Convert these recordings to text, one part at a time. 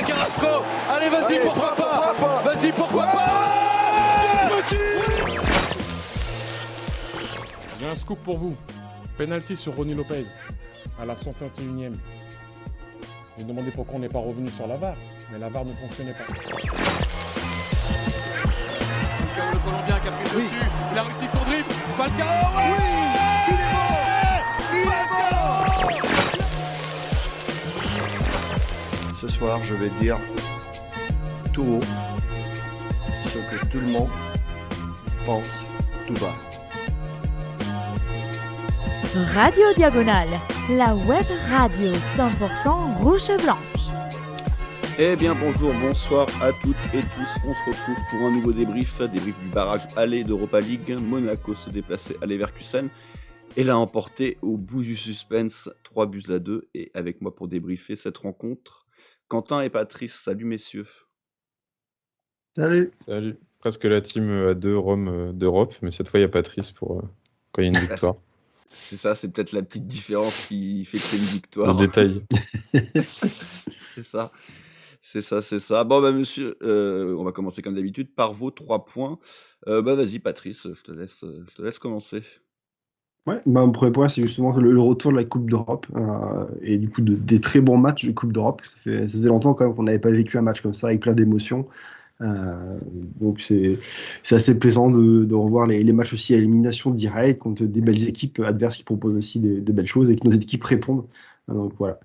à Carrasco. Allez, vas-y, pourquoi pas. Vas-y, pourquoi pas. J'ai un scoop pour vous. Penalty sur Ronny Lopez à la 151e. Vous demandez pourquoi on n'est pas revenu sur la VAR, mais la VAR ne fonctionnait pas. Le Colombien qui a pris le dessus, il a réussi son dribble. Falcao, il est mort. Ce soir, je vais dire tout haut ce que tout le monde pense tout bas. Radio Diagonale, la web radio 100% rouge-blanche. Eh bien bonjour, bonsoir à toutes et tous, on se retrouve pour un nouveau débrief du barrage aller d'Europa League. Monaco se déplaçait à Leverkusen et l'a emporté au bout du suspense, 3-2, et avec moi pour débriefer cette rencontre, Quentin et Patrice. Salut messieurs. Salut. Salut. Presque la team A2 Rome d'Europe, mais cette fois il y a Patrice pour quand il y a une victoire. C'est ça, c'est peut-être la petite différence qui fait que c'est une victoire. Le détail. C'est ça. Bon, bah, monsieur, on va commencer comme d'habitude par vos 3 points. Vas-y, Patrice, je te laisse commencer. Ouais, mon premier point, c'est justement le retour de la Coupe d'Europe et du coup des très bons matchs de Coupe d'Europe. Ça faisait longtemps quand même qu'on n'avait pas vécu un match comme ça avec plein d'émotions. Donc c'est assez plaisant de revoir les matchs aussi à élimination directe contre des belles équipes adverses qui proposent aussi de belles choses et que nos équipes répondent. Donc voilà.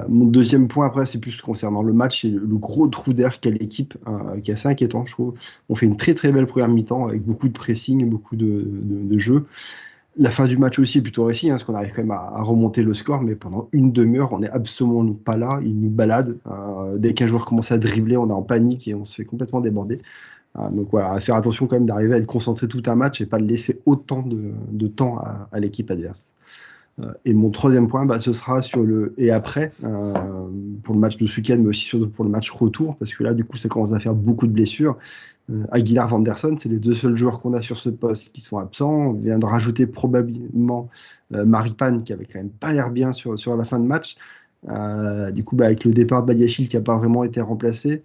Mon deuxième point après, c'est plus concernant le match, c'est le gros trou d'air qu'a l'équipe, qui est assez inquiétant, je trouve. On fait une très très belle première mi-temps avec beaucoup de pressing, beaucoup de jeu. La fin du match aussi est plutôt réussie, parce qu'on arrive quand même à remonter le score, mais pendant une demi-heure, on n'est absolument pas là, il nous balade. Dès qu'un joueur commence à dribbler, on est en panique et on se fait complètement déborder. Donc voilà, à faire attention quand même d'arriver à être concentré tout un match et pas de laisser autant de temps à l'équipe adverse. Et mon troisième point, ce sera sur le et après, pour le match de ce week-end, mais aussi surtout pour le match retour, parce que là, du coup, ça commence à faire beaucoup de blessures. Aguilar, Vanderson, c'est les deux seuls joueurs qu'on a sur ce poste qui sont absents. On vient de rajouter probablement Maripane, qui avait quand même pas l'air bien sur la fin de match. Du coup, avec le départ de Badiachil qui n'a pas vraiment été remplacé,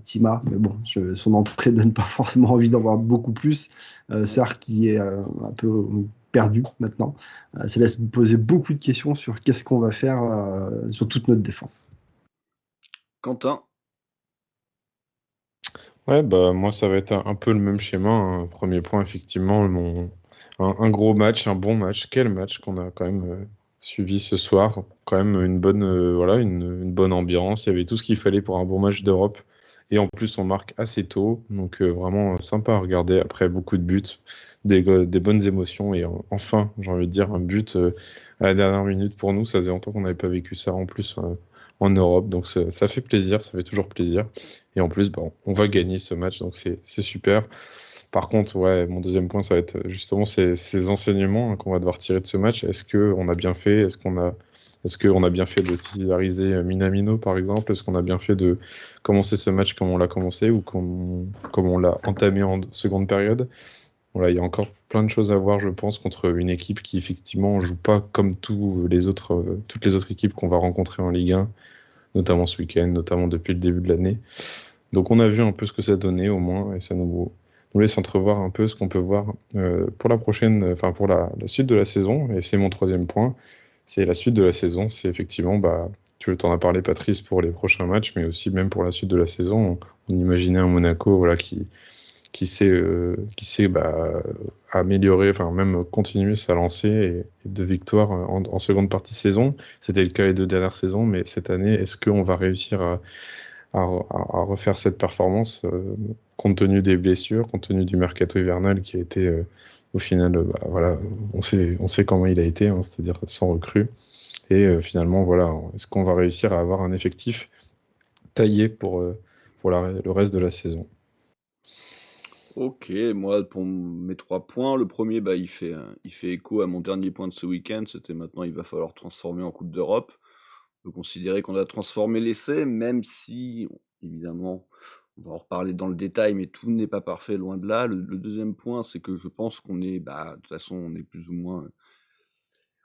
Tima, mais bon, son entrée donne pas forcément envie d'en voir beaucoup plus. Sarr qui est un peu perdu maintenant. Ça laisse poser beaucoup de questions sur qu'est-ce qu'on va faire sur toute notre défense. Quentin. Ouais, moi ça va être un peu le même schéma, hein. Premier point, effectivement, un gros match, un bon match. Quel match qu'on a quand même suivi ce soir. Quand même une bonne, une bonne ambiance. Il y avait tout ce qu'il fallait pour un bon match d'Europe. Et en plus, on marque assez tôt. Donc vraiment sympa à regarder après beaucoup de buts, des bonnes émotions. Et enfin, j'ai envie de dire, un but à la dernière minute pour nous. Ça faisait longtemps qu'on n'avait pas vécu ça en plus en Europe. Donc ça fait plaisir, ça fait toujours plaisir. Et en plus, on va gagner ce match, donc c'est super. Par contre, ouais, mon deuxième point, ça va être justement ces enseignements qu'on va devoir tirer de ce match. Est-ce qu'on a bien fait? Est-ce qu'on a bien fait de titulariser Minamino, par exemple? Est-ce qu'on a bien fait de commencer ce match comme on l'a commencé ou comme on l'a entamé en seconde période? Voilà, il y a encore plein de choses à voir, je pense, contre une équipe qui, effectivement, joue pas comme toutes les autres équipes qu'on va rencontrer en Ligue 1, notamment ce week-end, notamment depuis le début de l'année. Donc on a vu un peu ce que ça donnait au moins, et ça nous laisse entrevoir un peu ce qu'on peut voir pour la prochaine, pour la suite de la saison. Et c'est mon troisième point, c'est la suite de la saison. C'est effectivement, tu t'en as parlé, Patrice, pour les prochains matchs, mais aussi même pour la suite de la saison. On imaginait un Monaco, voilà, qui sait améliorer, même continuer sa lancée et de victoires en seconde partie de saison. C'était le cas les 2 dernières saisons, mais cette année, est-ce qu'on va réussir à refaire cette performance compte tenu des blessures, compte tenu du mercato hivernal qui a été au final, on sait comment il a été, hein, c'est-à-dire sans recrue. Et finalement, voilà, est-ce qu'on va réussir à avoir un effectif taillé pour le reste de la saison? Ok, moi pour mes 3 points, le premier il fait écho à mon dernier point de ce week-end, c'était maintenant il va falloir transformer en Coupe d'Europe. On peut considérer qu'on a transformé l'essai, même si évidemment on va en reparler dans le détail, mais tout n'est pas parfait, loin de là. Le deuxième point, c'est que je pense qu'on est, de toute façon on est plus ou moins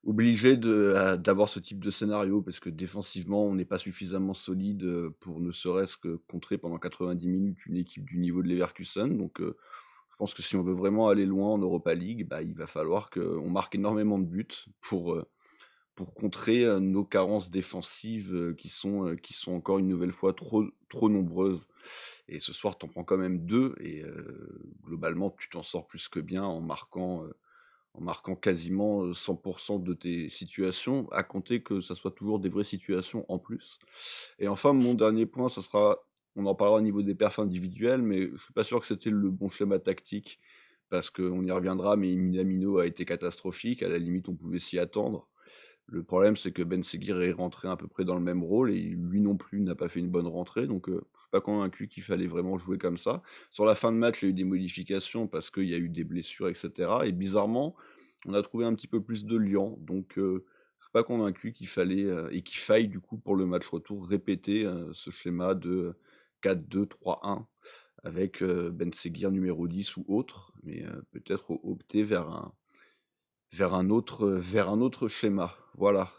obligé d'avoir ce type de scénario parce que défensivement, on n'est pas suffisamment solide pour ne serait-ce que contrer pendant 90 minutes une équipe du niveau de Leverkusen. Donc, je pense que si on veut vraiment aller loin en Europa League, bah, il va falloir qu'on marque énormément de buts pour contrer nos carences défensives qui sont encore une nouvelle fois trop nombreuses. Et ce soir, tu en prends quand même 2 et globalement, tu t'en sors plus que bien en marquant quasiment 100% de tes situations, à compter que ça soit toujours des vraies situations en plus. Et enfin, mon dernier point, ça sera, on en parlera au niveau des perfs individuels, mais je suis pas sûr que c'était le bon schéma tactique, parce qu'on y reviendra, mais Minamino a été catastrophique, à la limite on pouvait s'y attendre. Le problème, c'est que Ben Seguir est rentré à peu près dans le même rôle, et lui non plus n'a pas fait une bonne rentrée, donc je suis pas convaincu qu'il fallait vraiment jouer comme ça. Sur la fin de match, il y a eu des modifications, parce qu'il y a eu des blessures, etc. Et bizarrement, on a trouvé un petit peu plus de liant, donc je suis pas convaincu qu'il fallait et qu'il faille du coup pour le match retour répéter ce schéma de 4-2-3-1 avec Ben Seguir numéro 10 ou autre, mais peut-être opter vers un autre schéma. Voilà.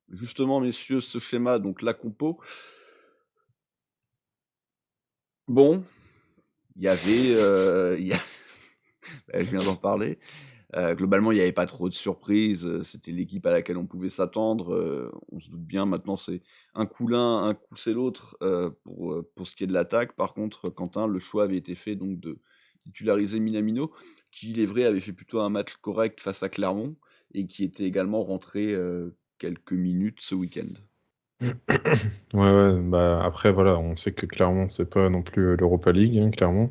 Justement, messieurs, ce schéma, donc la compo. Bon, il y avait, je viens d'en parler. Globalement, il n'y avait pas trop de surprises. C'était l'équipe à laquelle on pouvait s'attendre. On se doute bien, maintenant, c'est un coup l'un, un coup c'est l'autre pour ce qui est de l'attaque. Par contre, Quentin, le choix avait été fait donc de titulariser Minamino, qui, il est vrai, avait fait plutôt un match correct face à Clermont et qui était également rentré quelques minutes ce week-end. Ouais, bah après, voilà, on sait que Clermont, c'est pas non plus l'Europa League, hein, clairement.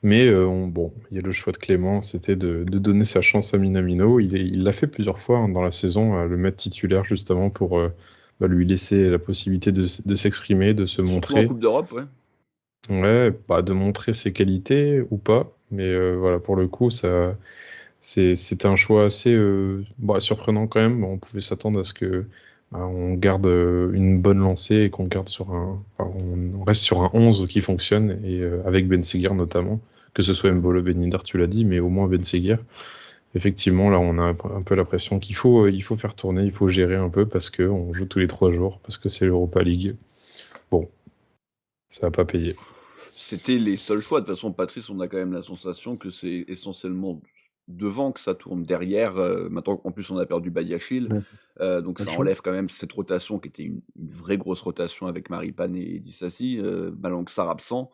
Mais bon, il y a le choix de Clément, c'était de donner sa chance à Minamino. Il l'a fait plusieurs fois dans la saison, le mettre titulaire justement pour lui laisser la possibilité de s'exprimer, de se Surtout montrer. en Coupe d'Europe, ouais. Ouais, de montrer ses qualités ou pas. Mais voilà, pour le coup, c'était un choix assez surprenant quand même. On pouvait s'attendre à ce que on garde une bonne lancée et qu'on garde on reste sur un 11 qui fonctionne, et avec Ben Seguir notamment, que ce soit Mbolo, Ben Yedder, tu l'as dit, mais au moins Ben Seguir. Effectivement, là, on a un peu l'impression qu'il faut faire tourner, il faut gérer un peu, parce qu'on joue tous les 3 jours, parce que c'est l'Europa League. Bon, ça va pas payer. C'était les seuls choix. De toute façon, Patrice, on a quand même la sensation que c'est essentiellement devant que ça tourne. Derrière, maintenant en plus on a perdu Badiachil, donc ça enlève quand même cette rotation qui était une vraie grosse rotation avec Maripane et Dissassi, Malangsar absent,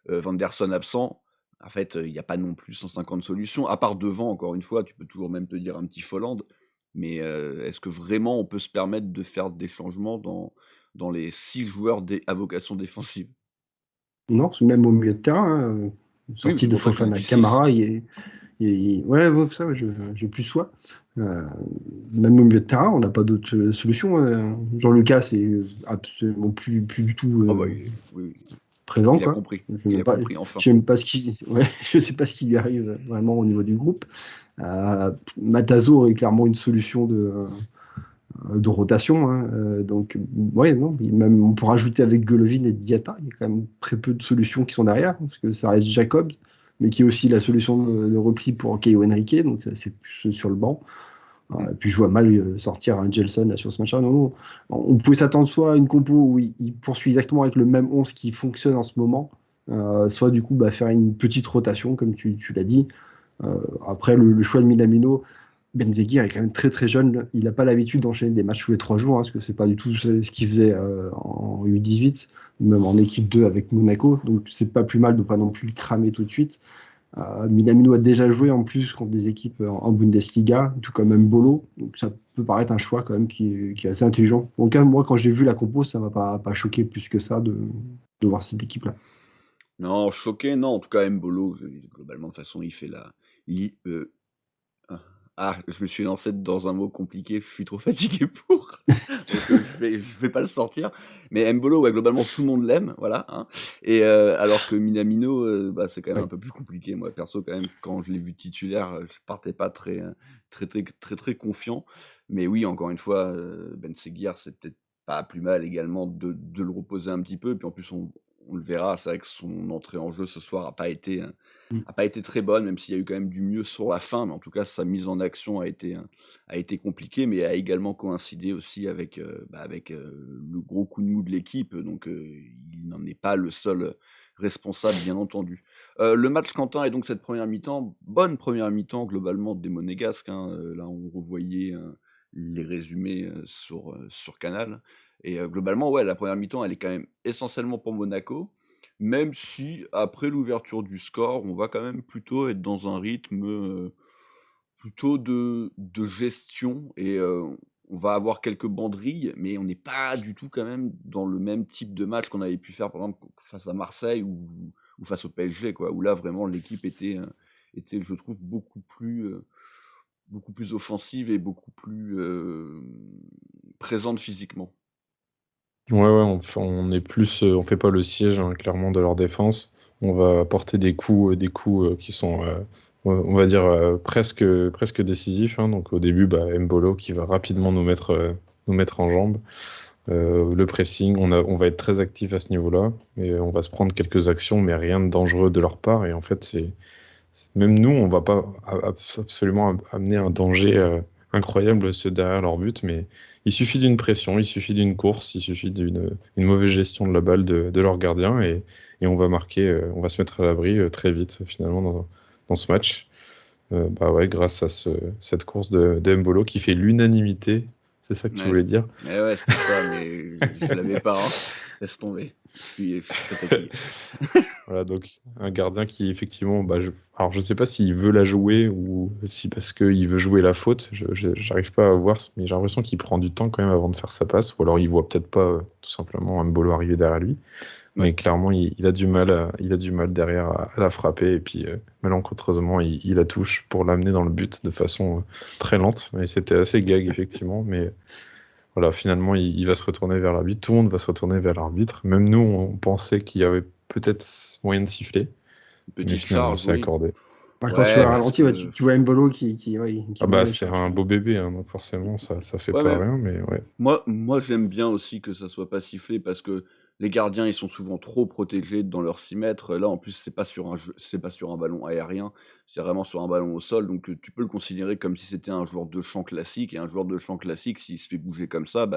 Vanderson absent. En fait, il n'y a pas non plus 150 solutions, à part devant, encore une fois, tu peux toujours même te dire un petit Folland, mais est-ce que vraiment on peut se permettre de faire des changements dans les 6 joueurs à vocation défensive? Non, c'est même au milieu de terrain, sortie de Fofana Camara, ouais, ça, ouais, je plus sois. Même au milieu de terrain, on n'a pas d'autres solutions. Jean-Lucas, c'est absolument plus du tout présent. Il a compris. Il a compris, enfin. Je ne sais pas ce qui lui arrive vraiment au niveau du groupe. Matazo est clairement une solution de rotation. Donc, ouais, non, même on peut rajouter avec Golovin et Diatta. Il y a quand même très peu de solutions qui sont derrière, parce que ça reste Jacobs, mais qui est aussi la solution de repli pour Caio Henrique, donc c'est plus sur le banc. Puis je vois mal sortir un Gelson sur ce match-là. Non. On pouvait s'attendre soit à une compo où il poursuit exactement avec le même 11 qui fonctionne en ce moment, soit du coup faire une petite rotation, comme tu l'as dit. Après, le choix de Minamino, Ben Seguir est quand même très très jeune. Il n'a pas l'habitude d'enchaîner des matchs tous les 3 jours, parce que c'est pas du tout ce qu'il faisait en U18, même en équipe 2 avec Monaco. Donc c'est pas plus mal de pas non plus le cramer tout de suite. Minamino a déjà joué en plus contre des équipes en Bundesliga, tout comme Mbolo. Donc ça peut paraître un choix quand même qui est assez intelligent. En tout cas, moi, quand j'ai vu la compo, ça m'a pas choqué plus que ça de voir cette équipe-là. Non, choqué, non. En tout cas, Mbolo, globalement, de toute façon, il fait je me suis lancé dans un mot compliqué, je suis trop fatigué pour. Donc, je vais pas le sortir. Mais Mbolo, ouais, globalement, tout le monde l'aime, voilà. Hein. Et alors que Minamino, c'est quand même un peu plus compliqué. Moi, perso, quand même, quand je l'ai vu titulaire, je partais pas très confiant. Mais oui, encore une fois, Ben Seguir, c'est peut-être pas plus mal également de le reposer un petit peu. Puis en plus, on on le verra, c'est vrai que son entrée en jeu ce soir Mm. a pas été très bonne, même s'il y a eu quand même du mieux sur la fin, mais en tout cas sa mise en action a été compliquée, mais a également coïncidé aussi avec le gros coup de mou de l'équipe, donc il n'en est pas le seul responsable, bien entendu. Le match, Quentin, est donc cette première mi-temps, bonne première mi-temps globalement des Monégasques, hein, là on revoyait les résumés sur Canal. Et globalement, ouais, la première mi-temps, elle est quand même essentiellement pour Monaco, même si après l'ouverture du score, on va quand même plutôt être dans un rythme plutôt de gestion et on va avoir quelques banderilles, mais on n'est pas du tout quand même dans le même type de match qu'on avait pu faire par exemple face à Marseille ou face au PSG, quoi, où là vraiment l'équipe était, je trouve, beaucoup plus offensive et beaucoup plus présente physiquement. Ouais, on est plus, on fait pas le siège hein, clairement de leur défense. On va apporter des coups qui sont, on va dire presque décisifs. Hein. Donc au début, Mbolo qui va rapidement nous mettre en jambes. Le pressing, on va être très actif à ce niveau-là, et on va se prendre quelques actions, mais rien de dangereux de leur part. Et en fait, même nous, on va pas absolument amener un danger incroyable derrière leur but, mais il suffit d'une pression, il suffit d'une course, il suffit une mauvaise gestion de la balle de leur gardien, et on va marquer, on va se mettre à l'abri très vite finalement dans ce match. Ouais, grâce à cette course de Mbolo qui fait l'unanimité, c'est ça que tu Ouais, voulais dire? mais ouais, c'était ça, mais je l'avais pas, hein. Laisse tomber. Je suis très fatigué. Voilà, donc un gardien qui effectivement, alors je sais pas s'il veut la jouer ou si parce qu'il veut jouer la faute, j'arrive pas à voir, mais j'ai l'impression qu'il prend du temps quand même avant de faire sa passe, ou alors il voit peut-être pas tout simplement un Mbolo arriver derrière lui, mais Ouais. clairement il a du mal, il a du mal derrière à la frapper, et puis malencontreusement il la touche pour l'amener dans le but de façon très lente, mais c'était assez gag effectivement, mais voilà, finalement, il va se retourner vers l'arbitre. Tout le monde va se retourner vers l'arbitre. Même nous, on pensait qu'il y avait peut-être moyen de siffler, Une mais petite finalement, charge, c'est oui. accordé. Quand tu vois Ouais, le parce ralenti, ouais, que tu vois Mbolo qui Ah va aller c'est chercher. un beau bébé, hein, donc forcément, ça fait ouais, pas mais rien, mais ouais. moi j'aime bien aussi que ça soit pas sifflé parce que les gardiens ils sont souvent trop protégés dans leurs 6 mètres. Là en plus c'est pas sur un ballon aérien, c'est vraiment sur un ballon au sol, donc tu peux le considérer comme si c'était un joueur de champ classique, et un joueur de champ classique s'il se fait bouger comme ça,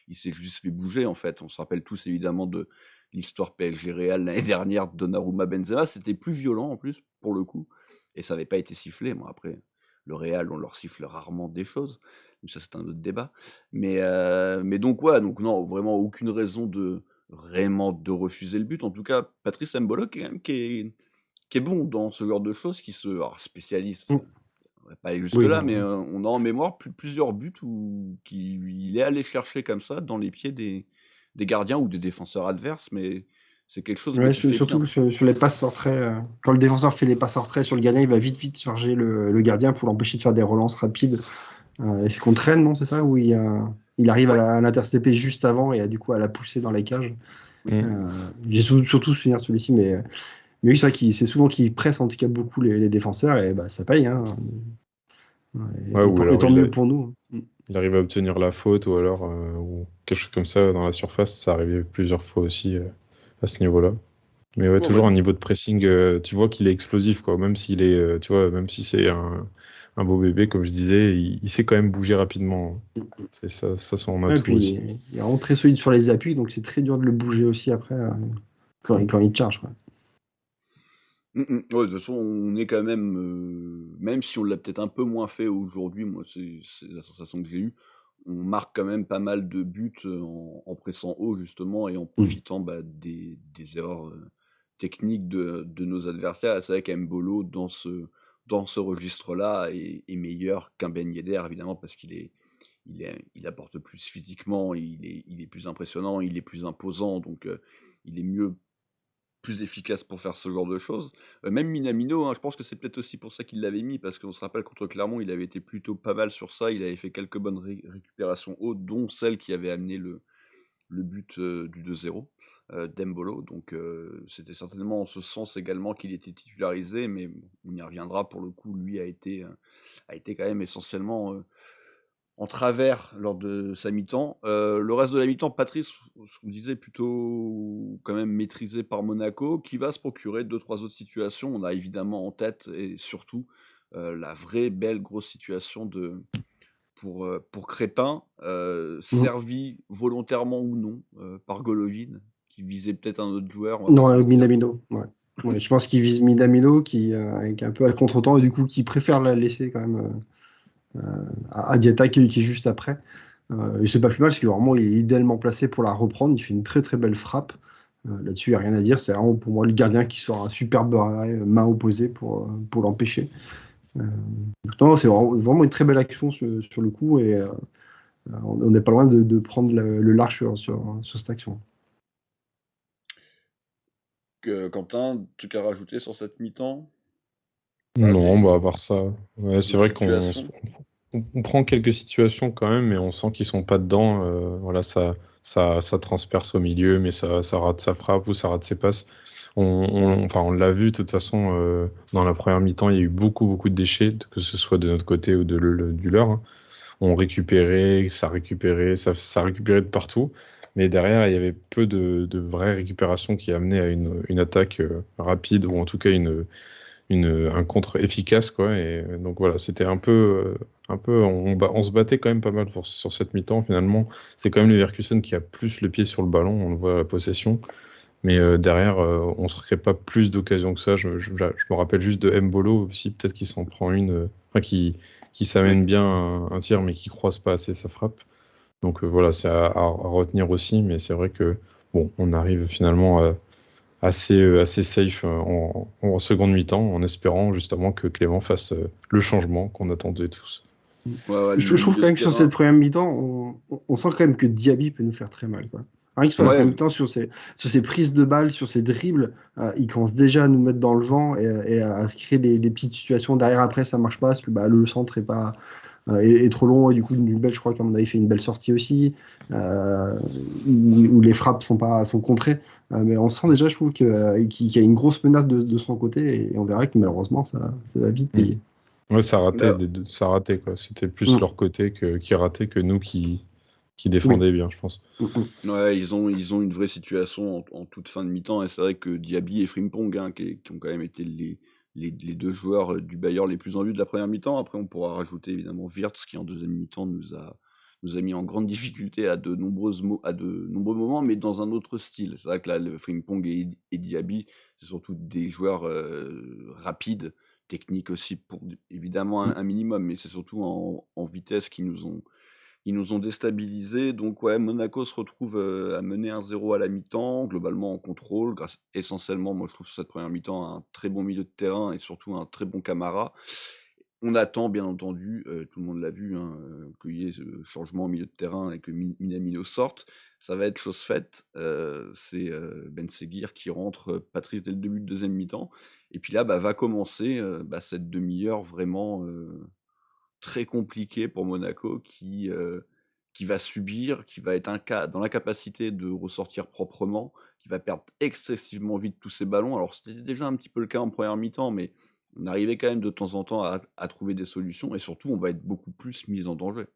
il s'est juste fait bouger en fait. On se rappelle tous évidemment de l'histoire PSG Real l'année dernière de Donnarumma Benzema, c'était plus violent en plus pour le coup, et ça avait pas été sifflé. Moi après, le Real on leur siffle rarement des choses, mais ça c'est un autre débat. Mais donc ouais, donc non, vraiment aucune raison de refuser le but. En tout cas, Patrice Mbolo quand même qui est bon dans ce genre de choses, alors spécialiste, Mm. on va pas aller Oui, jusque-là, non. mais on a en mémoire plusieurs buts où il est allé chercher comme ça dans les pieds des gardiens ou des défenseurs adverses, mais c'est quelque chose Ouais, qu'il fait bien. surtout sur les passes en retrait. Quand le défenseur fait les passes en retrait sur le gardien, il va vite charger le gardien pour l'empêcher de faire des relances rapides. Et c'est contre Rennes, non? C'est ça? Où il arrive Ouais, à l'intercepter juste avant et du coup à la pousser dans les cages. oui. Mm. J'ai surtout souvenir de celui-ci, mais oui, c'est vrai c'est souvent qu'il presse en tout cas beaucoup les défenseurs et ça paye. Hein. Ouais, ou Et alors tant mieux pour nous. il arrive à obtenir la faute, ou alors ou quelque chose comme ça dans la surface, ça arrivait plusieurs fois aussi à ce niveau-là. Mais ouais, Ouais, bah, toujours un niveau de pressing, tu vois qu'il est explosif, quoi. Même s'il est, tu vois, même si c'est un beau bébé, comme je disais, il sait quand même bouger rapidement. C'est ça son Ouais, et atout puis aussi. il est vraiment très solide sur les appuis, donc c'est très dur de le bouger aussi après quand il charge. Quoi. Ouais, de toute façon, on est quand même, même si on l'a peut-être un peu moins fait aujourd'hui, moi c'est la sensation que j'ai eue, on marque quand même pas mal de buts en pressant haut justement et en Mm. profitant des erreurs techniques de nos adversaires. C'est vrai qu'Embolo, dans ce registre-là, est meilleur qu'un Ben Yedder, évidemment, parce il apporte plus physiquement, il est plus impressionnant, il est plus imposant, donc il est plus efficace pour faire ce genre de choses. Même Minamino, hein, je pense que c'est peut-être aussi pour ça qu'il l'avait mis, parce qu'on se rappelle contre Clermont, il avait été plutôt pas mal sur ça, il avait fait quelques bonnes récupérations hautes, dont celle qui avait amené le but du 2-0 d'Embolo, donc c'était certainement en ce sens également qu'il était titularisé, mais bon, on y reviendra, pour le coup, lui a été quand même essentiellement en travers lors de sa mi-temps. Le reste de la mi-temps, Patrice, ce qu'on disait, plutôt quand même maîtrisé par Monaco, qui va se procurer 2-3 autres situations. On a évidemment en tête, et surtout, la vraie belle grosse situation pour Crépin, servi volontairement ou non par Golovin, qui visait peut-être un autre joueur. Non, Minamino. Ouais. Ouais, je pense qu'il vise Minamino qui est un peu à contre-temps et du coup qui préfère la laisser quand même à Diatta qui est juste après. Et c'est pas plus mal parce que vraiment il est idéalement placé pour la reprendre. Il fait une très très belle frappe. Là-dessus, il n'y a rien à dire. C'est vraiment pour moi le gardien qui sort un superbe arrêt, main opposée pour l'empêcher. Non, c'est vraiment une très belle action sur le coup et on n'est pas loin de prendre le large sur cette action. Quentin, tu as rajouté sur cette mi-temps? Non, bah à part ça, ouais, c'est vrai qu'on Situation. on prend quelques situations quand même, mais on sent qu'ils sont pas dedans. Voilà, ça transperce au milieu, mais ça rate sa frappe ou ça rate ses passes. Enfin, on l'a vu de toute façon dans la première mi-temps, il y a eu beaucoup de déchets, que ce soit de notre côté ou du leur. Hein. On récupérait, ça récupérait de partout. Mais derrière, il y avait peu de vraies récupérations qui amenaient à une attaque rapide, ou en tout cas un contre efficace, quoi. Et donc voilà, c'était un peu on se battait quand même pas mal sur cette mi-temps. Finalement, c'est quand même Leverkusen qui a plus le pied sur le ballon, on le voit à la possession. Mais derrière, on ne se crée pas plus d'occasions que ça. Je me rappelle juste de Mbolo aussi, peut-être qu'il s'en prend une, qui s'amène bien un tir, mais qui croise pas assez sa frappe. Donc voilà, c'est à retenir aussi, mais c'est vrai que bon, on arrive finalement assez safe en seconde mi-temps, en espérant justement que Clément fasse le changement qu'on attendait tous. Ouais, Je trouve quand même que sur cette première mi-temps, on sent quand même que Diaby peut nous faire très mal, quoi. Rien que sur la première mi-temps, sur ses prises de balles, sur ses dribbles, il commence déjà à nous mettre dans le vent et à se créer des petites situations. Derrière, après, ça marche pas parce que le centre est trop long et du coup Nubel, je crois qu'on avait fait une belle sortie aussi où les frappes sont contrées, mais on sent déjà, je trouve qu'il y a une grosse menace de son côté et on verra que malheureusement ça va vite payer. Ouais, ça ratait quoi. C'était plus leur côté qui ratait que nous qui défendait bien, je pense. Ouais, ils ont une vraie situation en toute fin de mi-temps et c'est vrai que Diaby et Frimpong qui ont quand même été les deux joueurs du Bayern les plus en vue de la première mi-temps. Après, on pourra rajouter évidemment Wirtz qui en deuxième mi-temps nous a mis en grande difficulté à de nombreux moments, mais dans un autre style. C'est vrai que là, le Frimpong et Diaby, c'est surtout des joueurs rapides, techniques aussi pour évidemment un minimum, mais c'est surtout en vitesse qui nous ont déstabilisés. Donc ouais, Monaco se retrouve à mener 1-0 à la mi-temps, globalement en contrôle, grâce essentiellement, moi je trouve, sur cette première mi-temps, à un très bon milieu de terrain et surtout un très bon Camara. On attend bien entendu, tout le monde l'a vu, qu'il y ait ce changement au milieu de terrain et que Minamino sorte. Ça va être chose faite. C'est Ben Seguir qui rentre Patrice dès le début de deuxième mi-temps. Et puis là, va commencer cette demi-heure vraiment très compliquée pour Monaco qui va subir, qui va être dans l'incapacité de ressortir proprement, qui va perdre excessivement vite tous ses ballons. Alors c'était déjà un petit peu le cas en première mi-temps, mais on arrivait quand même de temps en temps à trouver des solutions et surtout on va être beaucoup plus mis en danger.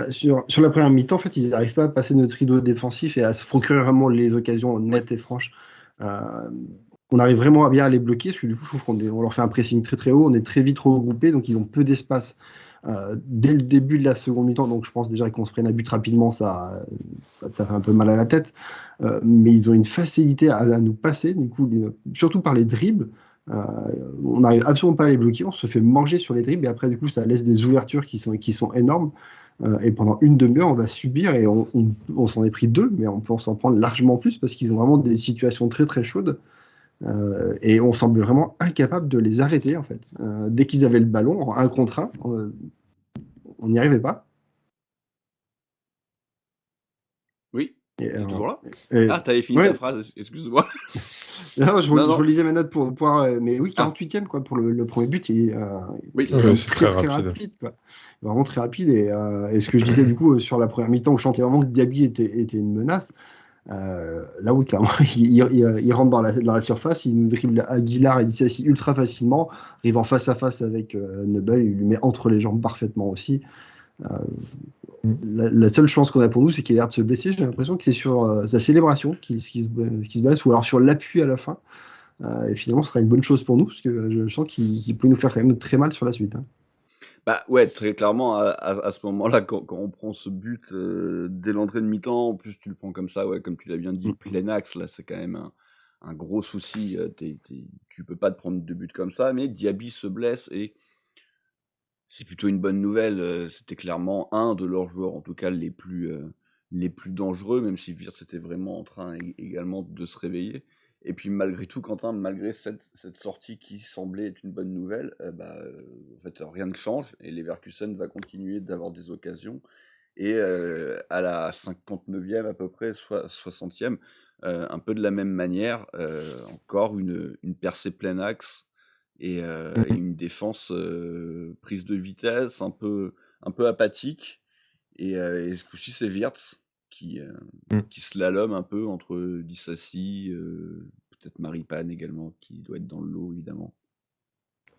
Sur la première mi-temps, en fait, ils n'arrivent pas à passer notre rideau défensif et à se procurer vraiment les occasions nettes et franches. On arrive vraiment à bien les bloquer, parce que du coup, je trouve qu'on leur fait un pressing très très haut, on est très vite regroupés, donc ils ont peu d'espace dès le début de la seconde mi-temps, donc je pense déjà qu'on se prenne un but rapidement, ça fait un peu mal à la tête, mais ils ont une facilité à nous passer, du coup, surtout par les dribbles. On n'arrive absolument pas à les bloquer, on se fait manger sur les dribbles et après du coup ça laisse des ouvertures qui sont énormes et pendant une demi-heure on va subir et on s'en est pris 2 mais on peut s'en prendre largement plus parce qu'ils ont vraiment des situations très très chaudes et on semble vraiment incapable de les arrêter en fait. Dès qu'ils avaient le ballon en 1 contre 1 on n'y arrivait pas. Oui. Toujours là t'avais fini ta phrase, excuse-moi. Non, je relisais mes notes pour pouvoir. Mais oui, 48e quoi, pour le premier but. Oui, c'est très rapide. Quoi. Vraiment très rapide. Et ce que je disais du coup sur la première mi-temps, où je sentais vraiment que Diaby était une menace. Là où clairement il rentre dans la surface, il nous dribble Aguilar et Dissassi ultra facilement, arrivant face à face avec Nubel, il lui met entre les jambes parfaitement aussi. La seule chance qu'on a pour nous, c'est qu'il a l'air de se blesser. J'ai l'impression que c'est sur sa célébration qui se blesse, ou alors sur l'appui à la fin. Et finalement, ce sera une bonne chose pour nous, parce que je sens qu'il peut nous faire quand même très mal sur la suite. Hein. Bah ouais, très clairement, à ce moment-là, quand on prend ce but dès l'entrée de mi-temps, en plus tu le prends comme ça, ouais, comme tu l'as bien dit, plein axe, là c'est quand même un gros souci. Tu peux pas te prendre 2 buts comme ça, mais Diaby se blesse et c'est plutôt une bonne nouvelle. C'était clairement un de leurs joueurs, en tout cas les plus dangereux, même si Wirtz était vraiment en train également de se réveiller. Et puis malgré tout, Quentin, malgré cette sortie qui semblait être une bonne nouvelle, en fait, rien ne change et Leverkusen va continuer d'avoir des occasions. Et à la 59e à peu près, soit 60e, un peu de la même manière, encore une percée plein axe et une défense prise de vitesse, un peu apathique. Et ce coup-ci, c'est Wirtz qui slalome un peu entre Dissassi, peut-être Maripane également, qui doit être dans le lot, évidemment.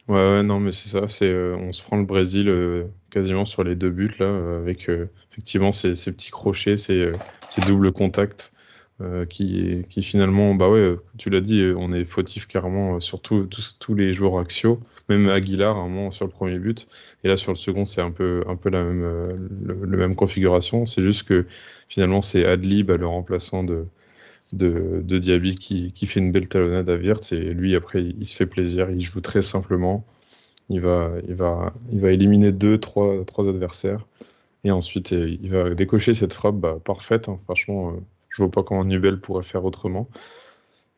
Ouais, non, mais c'est ça. On se prend le Brésil quasiment sur les 2 buts, là, avec effectivement ces petits crochets, ces doubles contacts qui finalement, bah ouais, tu l'as dit, on est fautif carrément sur tous les joueurs axiaux, même Aguilar à un moment sur le premier but, et là sur le second c'est un peu la même le même configuration. C'est juste que finalement c'est Adli, le remplaçant de Diaby qui fait une belle talonnade à Wirtz, et lui après il se fait plaisir, il joue très simplement, il va éliminer 3 adversaires, et ensuite il va décocher cette frappe parfaite, hein, franchement. Je vois pas comment Nubel pourrait faire autrement.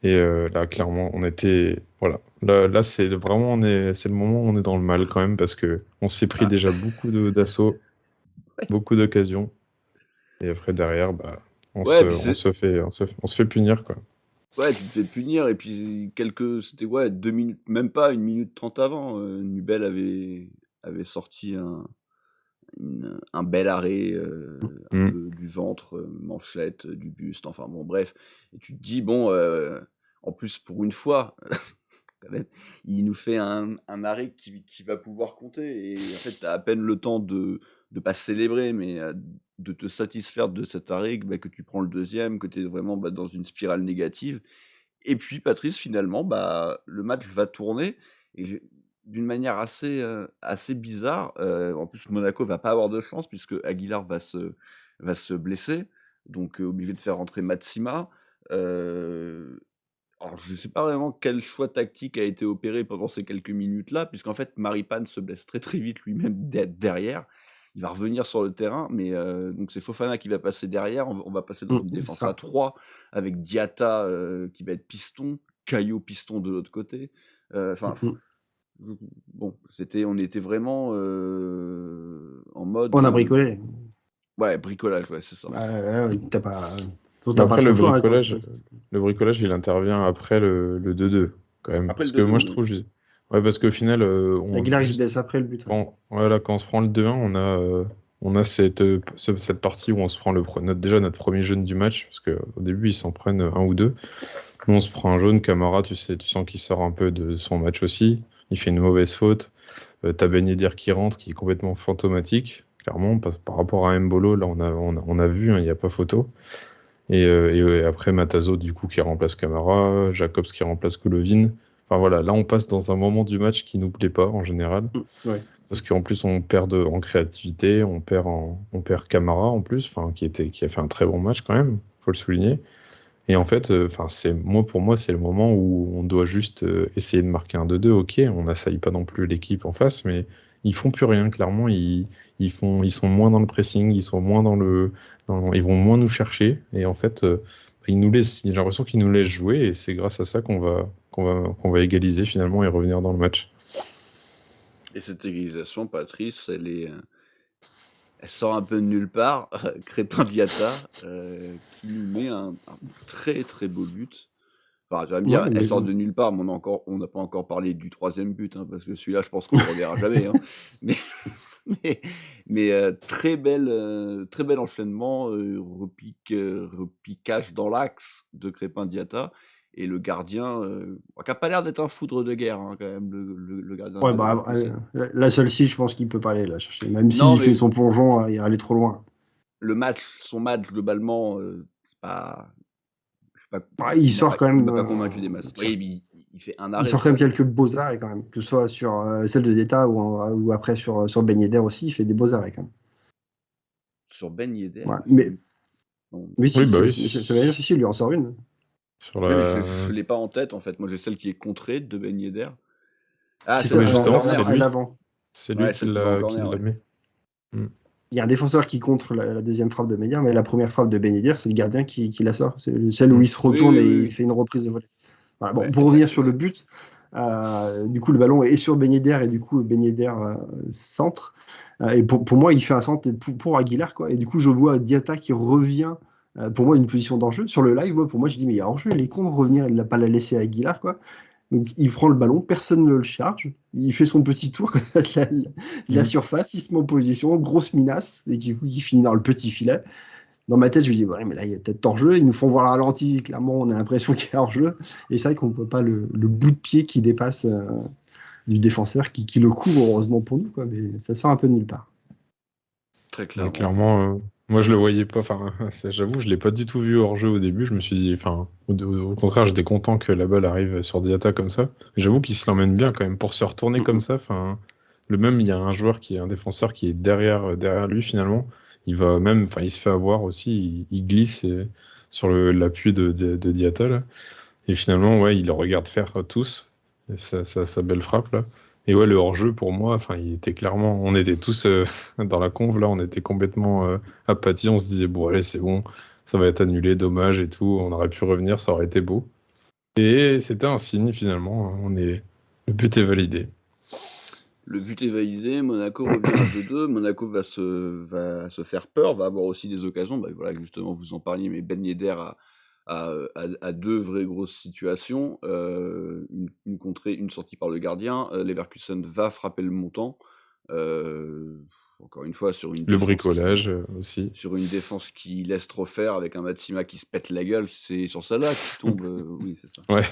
Et là, clairement, on était... Voilà. Là c'est vraiment... C'est le moment où on est dans le mal quand même, parce qu'on s'est pris déjà beaucoup d'assauts, beaucoup d'occasions. Et après, derrière, on se fait punir, quoi. Ouais, tu te fais punir, et puis c'était 2 minutes, même pas 1 minute 30 avant, Nubel avait sorti un bel arrêt un peu du ventre, manchette, du buste, enfin bon, bref. Et tu te dis, bon, en plus, pour une fois, quand même, il nous fait un arrêt qui va pouvoir compter. Et en fait, tu as à peine le temps de pas célébrer, mais de te satisfaire de cet arrêt, que tu prends le deuxième, que tu es vraiment dans une spirale négative. Et puis, Patrice, finalement, le match va tourner. Et d'une manière assez bizarre. En plus, Monaco va pas avoir de chance puisque Aguilar va se blesser, donc obligé de faire rentrer Matsima. Alors, je ne sais pas vraiment quel choix tactique a été opéré pendant ces quelques minutes-là, puisqu'en fait, Maripane se blesse très très vite lui-même derrière. Il va revenir sur le terrain, mais donc c'est Fofana qui va passer derrière. On va passer dans une défense à 3 avec Diatta qui va être piston, Caillot piston de l'autre côté. Bon, on était vraiment en mode. On a bricolé. Ouais, bricolage, ouais, c'est ça. T'as pas. Après, le bricolage, il intervient après le 2-2, quand même. Après parce le que 2-2, moi, je oui. trouve. Ouais, parce qu'au final. Aguilar, il se blesse après le but. Quand on se prend le 2-1, on a cette partie où on se prend déjà notre premier jaune du match, parce qu'au début, ils s'en prennent 1 ou 2. Nous, on se prend un jaune. Camara, tu sens qu'il sort un peu de son match aussi. Il fait une mauvaise faute. T'as Ben Yedder qui rentre, qui est complètement fantomatique, clairement, par rapport à Mbolo. Là, on a vu, il n'y a pas photo. Et après, Matazo, du coup, qui remplace Camara, Jacobs qui remplace Golovin. Enfin voilà, là, on passe dans un moment du match qui nous plaît pas, en général. Ouais. Parce qu'en plus, on perd en créativité, on perd Camara, en plus, qui a fait un très bon match, quand même, faut le souligner. Et en fait, pour moi, c'est le moment où on doit juste essayer de marquer un 2-2. Ok, on n'assaille pas non plus l'équipe en face, mais ils font plus rien, clairement. Ils sont moins dans le pressing, ils sont moins ils vont moins nous chercher. Et en fait, j'ai l'impression qu'ils nous laissent jouer, et c'est grâce à ça qu'on va égaliser finalement et revenir dans le match. Et cette égalisation, Patrice, elle sort un peu de nulle part. Crépin Diatta qui nous met un très très beau but. Enfin, tu vas me dire, elle sort de nulle part, mais on n'a pas encore parlé du 3e but, hein, parce que celui-là, je pense qu'on ne le reverra jamais. Hein. mais très bel enchaînement, repiquage dans l'axe de Crépin Diatta. Et le gardien, qui n'a pas l'air d'être un foudre de guerre, hein, quand même, le gardien. Ouais, de bah, Leverkusen. la seule-ci, je pense qu'il peut pas aller la chercher. Même Non, s'il mais fait son plongeon, il est allé trop loin. son match, globalement, c'est pas. Il sort quand même. Il m'a pas convaincu des masses. Oui, mais il fait un arrêt. Il sort quand même quelques beaux arrêts, quand même. Que ce soit sur celle de Diatta ou après sur Ben Yedder aussi, il fait des beaux arrêts, quand même. Sur Ben Yedder. Ouais, mais si, oui. Si, il lui en sort une. Sur Oui, la... mais je l'ai pas en tête, en fait. Moi, j'ai celle qui est contrée de Ben Yedder. Ah, C'est c'est ça, justement, c'est c'est lui. l'avant. C'est lui Ouais, qui celle qui va en l'a corner, mis. Il y a un défenseur qui contre la deuxième frappe de Ben Yedder, mais la première frappe de Ben Yedder, c'est le gardien qui la sort. C'est celle où il se retourne Oui. et il fait une reprise de volée. Voilà, bon, Ouais, pour revenir exact, sur le but, du coup, le ballon est sur Ben Yedder et du coup, Ben Yedder centre. Et pour moi, il fait un centre pour Aguilar, quoi. Et du coup, je vois Diatta qui revient, pour moi, une position d'enjeu. Sur le live, pour moi, je dis, mais il y a enjeu, il est con de revenir, il n'a pas la laisser à Aguilar, quoi. Donc, il prend le ballon, personne ne le charge, il fait son petit tour de la surface, il se met en position, grosse minace, et du coup, il finit dans le petit filet. Dans ma tête, je me dis, ouais, mais là, il y a peut-être hors-jeu, ils nous font voir le ralenti, clairement, on a l'impression qu'il y a hors-jeu, et c'est vrai qu'on ne voit pas le bout de pied qui dépasse du défenseur, qui le couvre, heureusement pour nous, quoi, mais ça sort un peu de nulle part. Très Ouais, clairement. clairement, moi je le voyais pas, enfin, j'avoue, je l'ai pas du tout vu hors jeu au début. Je me suis dit, enfin, au contraire, j'étais content que la balle arrive sur Diatta comme ça. J'avoue qu'il se l'emmène bien quand même pour se retourner comme ça. Enfin, il y a un joueur qui est un défenseur qui est derrière lui finalement. Il va même, enfin, il se fait avoir aussi, il glisse sur l'appui de Diatta là. Et finalement, ouais, il le regarde faire tous, et sa belle frappe là. Et ouais, le hors-jeu pour moi, enfin, il était clairement, on était tous dans la conve là, on était complètement apathie, on se disait bon allez c'est bon, ça va être annulé, dommage et tout, on aurait pu revenir, ça aurait été beau. Et c'était un signe finalement, le but est validé. Le but est validé, Monaco revient à 2-2, Monaco va se faire peur, va avoir aussi des occasions, bah, voilà, justement vous en parliez, mais Ben Yedder a deux vraies grosses situations, une contrée, une sortie par le gardien, Leverkusen va frapper le montant, encore une fois sur une Le défense bricolage aussi. sur une défense qui laisse trop faire avec un Matsima qui se pète la gueule, c'est sur celle-là qui tombe, oui c'est ça. Ouais.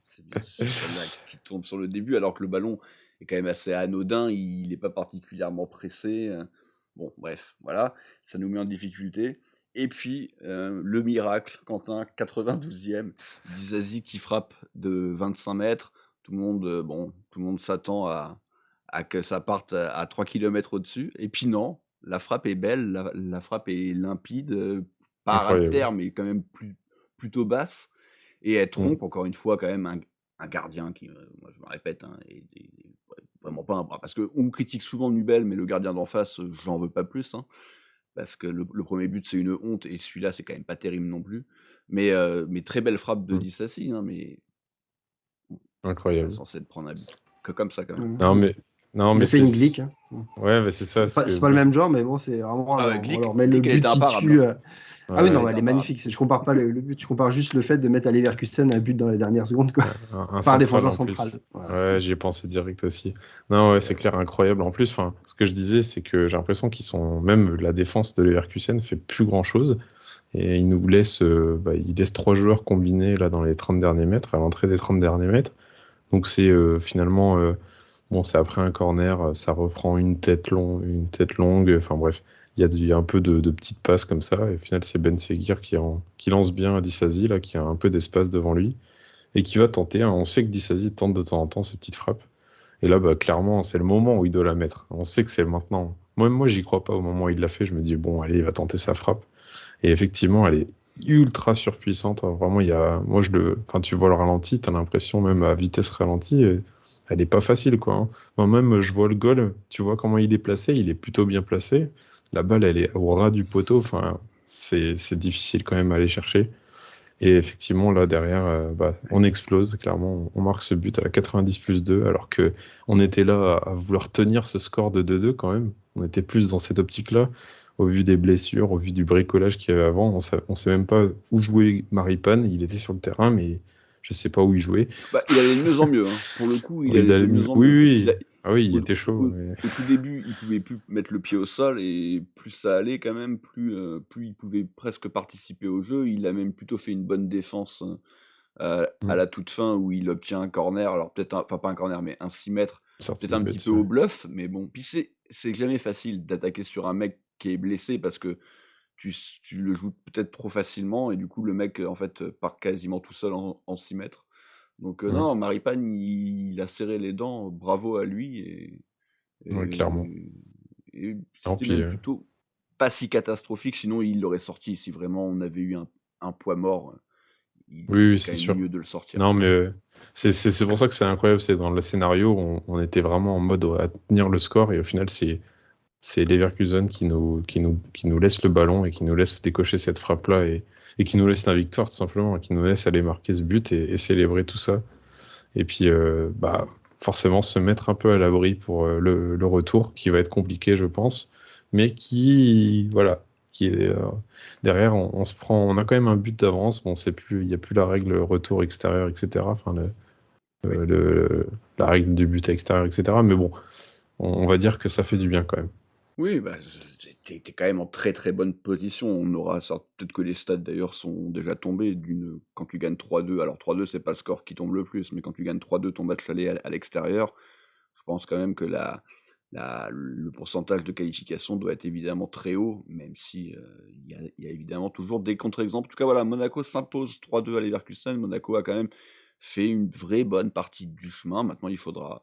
C'est bien sur celle-là qui tombe sur le début alors que le ballon est quand même assez anodin, il n'est pas particulièrement pressé. Bon, bref, voilà, ça nous met en difficulté. Et puis, le miracle, Quentin, 92e, Dizazi qui frappe de 25 mètres. Tout le monde s'attend à que ça parte à 3 km au-dessus. Et puis non, la frappe est belle, la frappe est limpide, pas à terme, mais quand même plutôt basse. Et elle trompe, encore une fois, quand même, un gardien qui, moi je me répète, hein, est vraiment pas un bras. Parce qu'on critique souvent Nubel, mais le gardien d'en face, j'en veux pas plus. Hein, parce que le premier but, c'est une honte, et celui-là, c'est quand même pas terrible non plus. Mais très belle frappe de Disasi, hein, mais... Incroyable. Pas censé te prendre un but. Que comme ça, quand même. Non, mais c'est une Glick. Hein. Ouais, mais c'est ça. C'est pas le même genre, mais bon, c'est vraiment... Glick, alors, mais le Glick, but qui tue... Ah oui, non, elle est magnifique. Je compare pas le but, je compare juste le fait de mettre à Leverkusen un but dans les dernières secondes, quoi. Par un défenseur central. Ouais, j'y ai pensé direct aussi. Non, ouais, c'est clair, incroyable. En plus, ce que je disais, c'est que j'ai l'impression qu'ils sont, même la défense de Leverkusen fait plus grand chose. Et ils nous laissent, ils laissent 3 joueurs combinés là dans les 30 derniers mètres, à l'entrée des 30 derniers mètres. Donc c'est finalement, c'est après un corner, ça reprend une tête longue, enfin bref. Il y a un peu de petites passes comme ça, et au final, c'est Ben Seguir qui lance bien à Disasi, là, qui a un peu d'espace devant lui, et qui va tenter. Hein. On sait que Disasi tente de temps en temps ces petites frappes. Et là, clairement, c'est le moment où il doit la mettre. On sait que c'est maintenant. Moi, j'y crois pas au moment où il l'a fait. Je me dis, bon, allez, il va tenter sa frappe. Et effectivement, elle est ultra surpuissante. Hein. Vraiment, quand tu vois le ralenti, tu as l'impression, même à vitesse ralentie, elle est pas facile, quoi. Hein. Moi, même, je vois le goal, tu vois comment il est placé, il est plutôt bien placé. La balle, elle est au ras du poteau. Enfin, c'est difficile quand même à aller chercher. Et effectivement, là, derrière, on explose, clairement. On marque ce but à la 90+2, alors qu'on était là à vouloir tenir ce score de 2-2 quand même. On était plus dans cette optique-là, au vu des blessures, au vu du bricolage qu'il y avait avant. On sait même pas où jouait Maripane. Il était sur le terrain, mais je sais pas où il jouait. Il allait de mieux en mieux. Hein. Pour le coup, il allait de mieux en mieux. Oui. Ah oui, il Au, était chaud. au- Mais... au tout début, il pouvait plus mettre le pied au sol et plus ça allait quand même, plus il pouvait presque participer au jeu. Il a même plutôt fait une bonne défense à Mm. la toute fin où il obtient un corner, alors peut-être, enfin pas un corner, mais un 6 mètres, Sortie peut-être de un petit but. peu au bluff, mais bon. Puis c'est jamais facile d'attaquer sur un mec qui est blessé parce que tu le joues peut-être trop facilement et du coup le mec en fait part quasiment tout seul en 6 mètres. Donc non, Mm. non, Maripane, il a serré les dents, bravo à lui Ouais, clairement. et Non, c'était puis, même plutôt pas si catastrophique, sinon il l'aurait sorti si vraiment on avait eu un poids mort. oui, C'était oui, quand c'est même sûr. mieux de le sortir, Non, quoi. mais c'est pour ça que c'est incroyable. C'est dans le scénario, on était vraiment en mode à tenir le score et au final, c'est Leverkusen qui nous laisse le ballon et qui nous laisse décocher cette frappe-là et qui nous laisse la victoire, tout simplement, et qui nous laisse aller marquer ce but et célébrer tout ça. Et puis, bah, forcément, se mettre un peu à l'abri pour le retour, qui va être compliqué, je pense, mais qui, voilà, qui est derrière, on se prend, on a quand même un but d'avance. Bon, c'est plus, il n'y a plus la règle retour extérieur, etc. Enfin, Oui. la règle du but extérieur, etc. Mais bon, on va dire que ça fait du bien quand même. Oui, bah, t'es quand même en très très bonne position. On aura peut-être que les stats d'ailleurs sont déjà tombés quand tu gagnes 3-2. Alors 3-2, c'est pas le score qui tombe le plus, mais quand tu gagnes 3-2 ton match aller à l'extérieur, je pense quand même que le pourcentage de qualification doit être évidemment très haut, même si il y a évidemment toujours des contre-exemples. En tout cas, voilà, Monaco s'impose 3-2 à Leverkusen. Monaco a quand même fait une vraie bonne partie du chemin. Maintenant, il faudra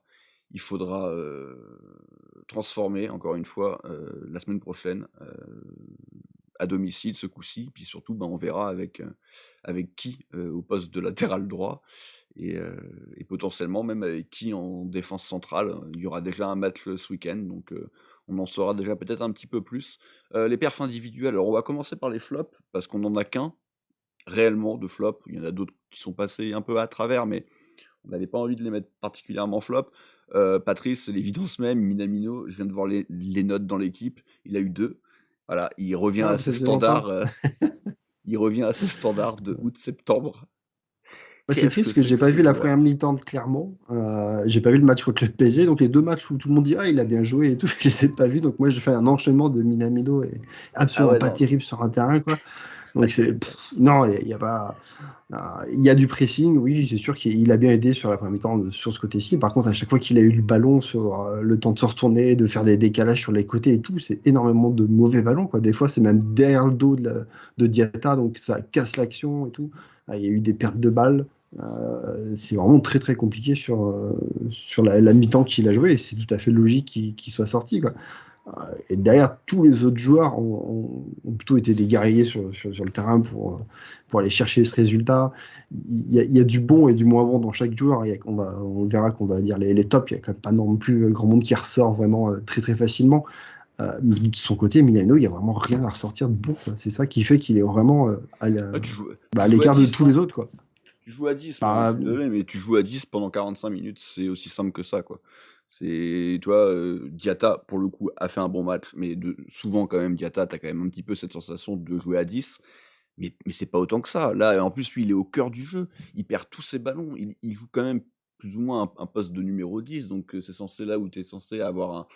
transformer, encore une fois, la semaine prochaine, à domicile ce coup-ci. Puis surtout, ben, on verra avec qui au poste de latéral droit et potentiellement même avec qui en défense centrale. Il y aura déjà un match ce week-end, donc on en saura déjà peut-être un petit peu plus. Les perfs individuels, alors on va commencer par les flops, parce qu'on n'en a qu'un réellement de flop. Il y en a d'autres qui sont passés un peu à travers, mais on n'avait pas envie de les mettre particulièrement flop. Patrice, c'est l'évidence même. Minamino, je viens de voir les notes dans l'équipe. Il a eu 2. Voilà, il revient Ah, à ça ses faisait longtemps. standards. Il revient à ses standards de août-septembre. Ouais, c'est Qu'est-ce triste que parce que c'est j'ai que pas ce vu la joueur? première mi-temps de Clermont. J'ai pas vu le match contre le PSG. Donc les deux matchs où tout le monde dit ah il a bien joué et tout, je les ai pas vus. Donc moi je fais un enchaînement de Minamino et Ah absolument ouais, pas non. terrible sur un terrain quoi. Pas Donc terrible. non il y a pas il y a du pressing. Oui c'est sûr qu'il a bien aidé sur la première mi-temps sur ce côté-ci. Par contre à chaque fois qu'il a eu le ballon sur le temps de se retourner, de faire des décalages sur les côtés et tout, c'est énormément de mauvais ballons quoi. Des fois c'est même derrière le dos de Diatta donc ça casse l'action et tout. Il y a eu des pertes de balles. C'est vraiment très très compliqué sur la mi-temps qu'il a joué et c'est tout à fait logique qu'il soit sorti quoi. Et derrière tous les autres joueurs ont plutôt été des guerriers sur le terrain pour aller chercher ce résultat. Il y a du bon et du moins bon dans chaque joueur. On verra qu'on va dire les tops, il y a quand même pas non plus grand monde qui ressort vraiment très très facilement. Mais de son côté, Milano, il n'y a vraiment rien à ressortir de bon quoi. C'est ça qui fait qu'il est vraiment Ouais, tu joues, à tu joues à l'écart de 10, tous les hein. autres quoi. Tu joues à 10, moi, je Bah, suis désolé, mais tu joues à 10 pendant 45 minutes, c'est aussi simple que ça, quoi. C'est, toi, Diatta, pour le coup, a fait un bon match, mais souvent, quand même, Diatta, t'as quand même un petit peu cette sensation de jouer à 10, mais c'est pas autant que ça. Là, en plus, lui, il est au cœur du jeu, il perd tous ses ballons, il joue quand même plus ou moins un poste de numéro 10, donc c'est censé là où tu es censé avoir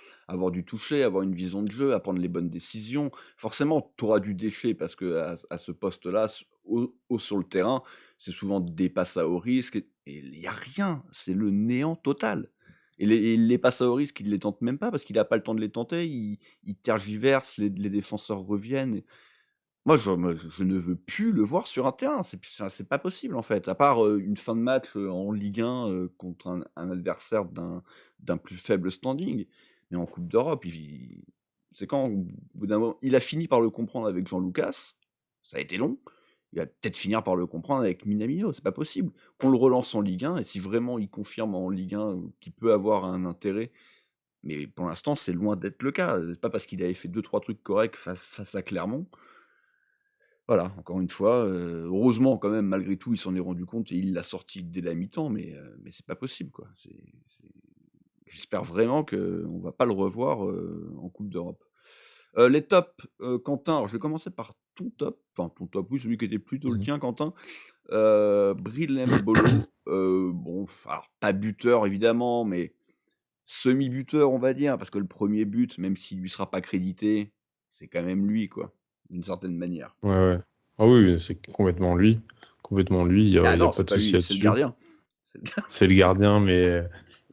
du toucher, avoir une vision de jeu, à prendre les bonnes décisions. Forcément, tu auras du déchet, parce que à ce poste-là, haut sur le terrain, c'est souvent des passes à haut risque, et il n'y a rien, c'est le néant total. Et les passes à haut risque, il ne les tente même pas parce qu'il n'a pas le temps de les tenter, il tergiverse, les défenseurs reviennent. Moi, je ne veux plus le voir sur un terrain, c'est pas possible en fait, à part une fin de match en Ligue 1 contre un adversaire d'un plus faible standing, mais en Coupe d'Europe, c'est quand, au bout d'un moment, il a fini par le comprendre avec Jean Lucas, ça a été long, il va peut-être finir par le comprendre avec Minamino, c'est pas possible. Qu'on le relance en Ligue 1, et si vraiment il confirme en Ligue 1 qu'il peut avoir un intérêt, mais pour l'instant c'est loin d'être le cas, c'est pas parce qu'il avait fait 2-3 trucs corrects face à Clermont. Voilà, encore une fois, heureusement quand même, malgré tout, il s'en est rendu compte et il l'a sorti dès la mi-temps, mais c'est pas possible, quoi. J'espère vraiment qu'on va pas le revoir en Coupe d'Europe. Les tops, Quentin, alors je vais commencer par ton top, enfin ton top, oui, celui qui était plutôt le Mhm. tien, Quentin. Bril Mbolo, bon, alors pas buteur évidemment, mais semi-buteur, on va dire, parce que le premier but, même s'il lui sera pas crédité, c'est quand même lui, quoi, d'une certaine manière. Ouais, ouais. Ah oui, c'est complètement lui. Complètement lui, Ah y a non, pas c'est de pas souci lui, c'est le là-dessus. gardien. C'est le C'est le gardien, mais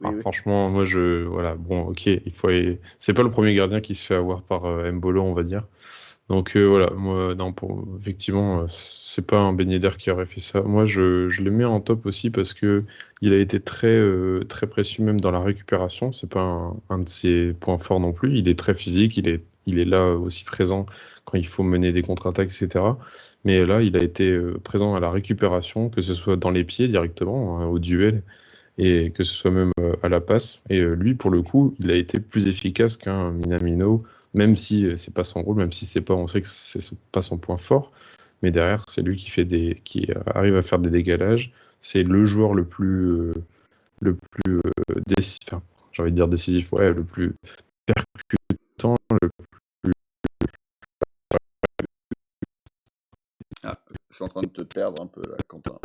Oui, oui. franchement, moi, voilà, bon, ok, c'est pas le premier gardien qui se fait avoir par Mbolo, on va dire. Donc voilà, moi, non, effectivement, c'est pas un Ben Yedder qui aurait fait ça. Moi, je le mets en top aussi parce que il a été très précieux même dans la récupération. C'est pas un de ses points forts non plus. Il est très physique, il est là aussi présent quand il faut mener des contre-attaques, etc. Mais là, il a été présent à la récupération, que ce soit dans les pieds directement, hein, au duel, et que ce soit même à la passe. Et lui, pour le coup, il a été plus efficace qu'un Minamino, même si c'est pas son rôle, même si c'est pas, on sait que c'est pas son point fort. Mais derrière, c'est lui qui arrive à faire des décalages. C'est le joueur le plus décisif, enfin, j'ai envie de dire décisif, ouais, le plus percutant, Ah, je suis en train de te perdre un peu là, Quentin.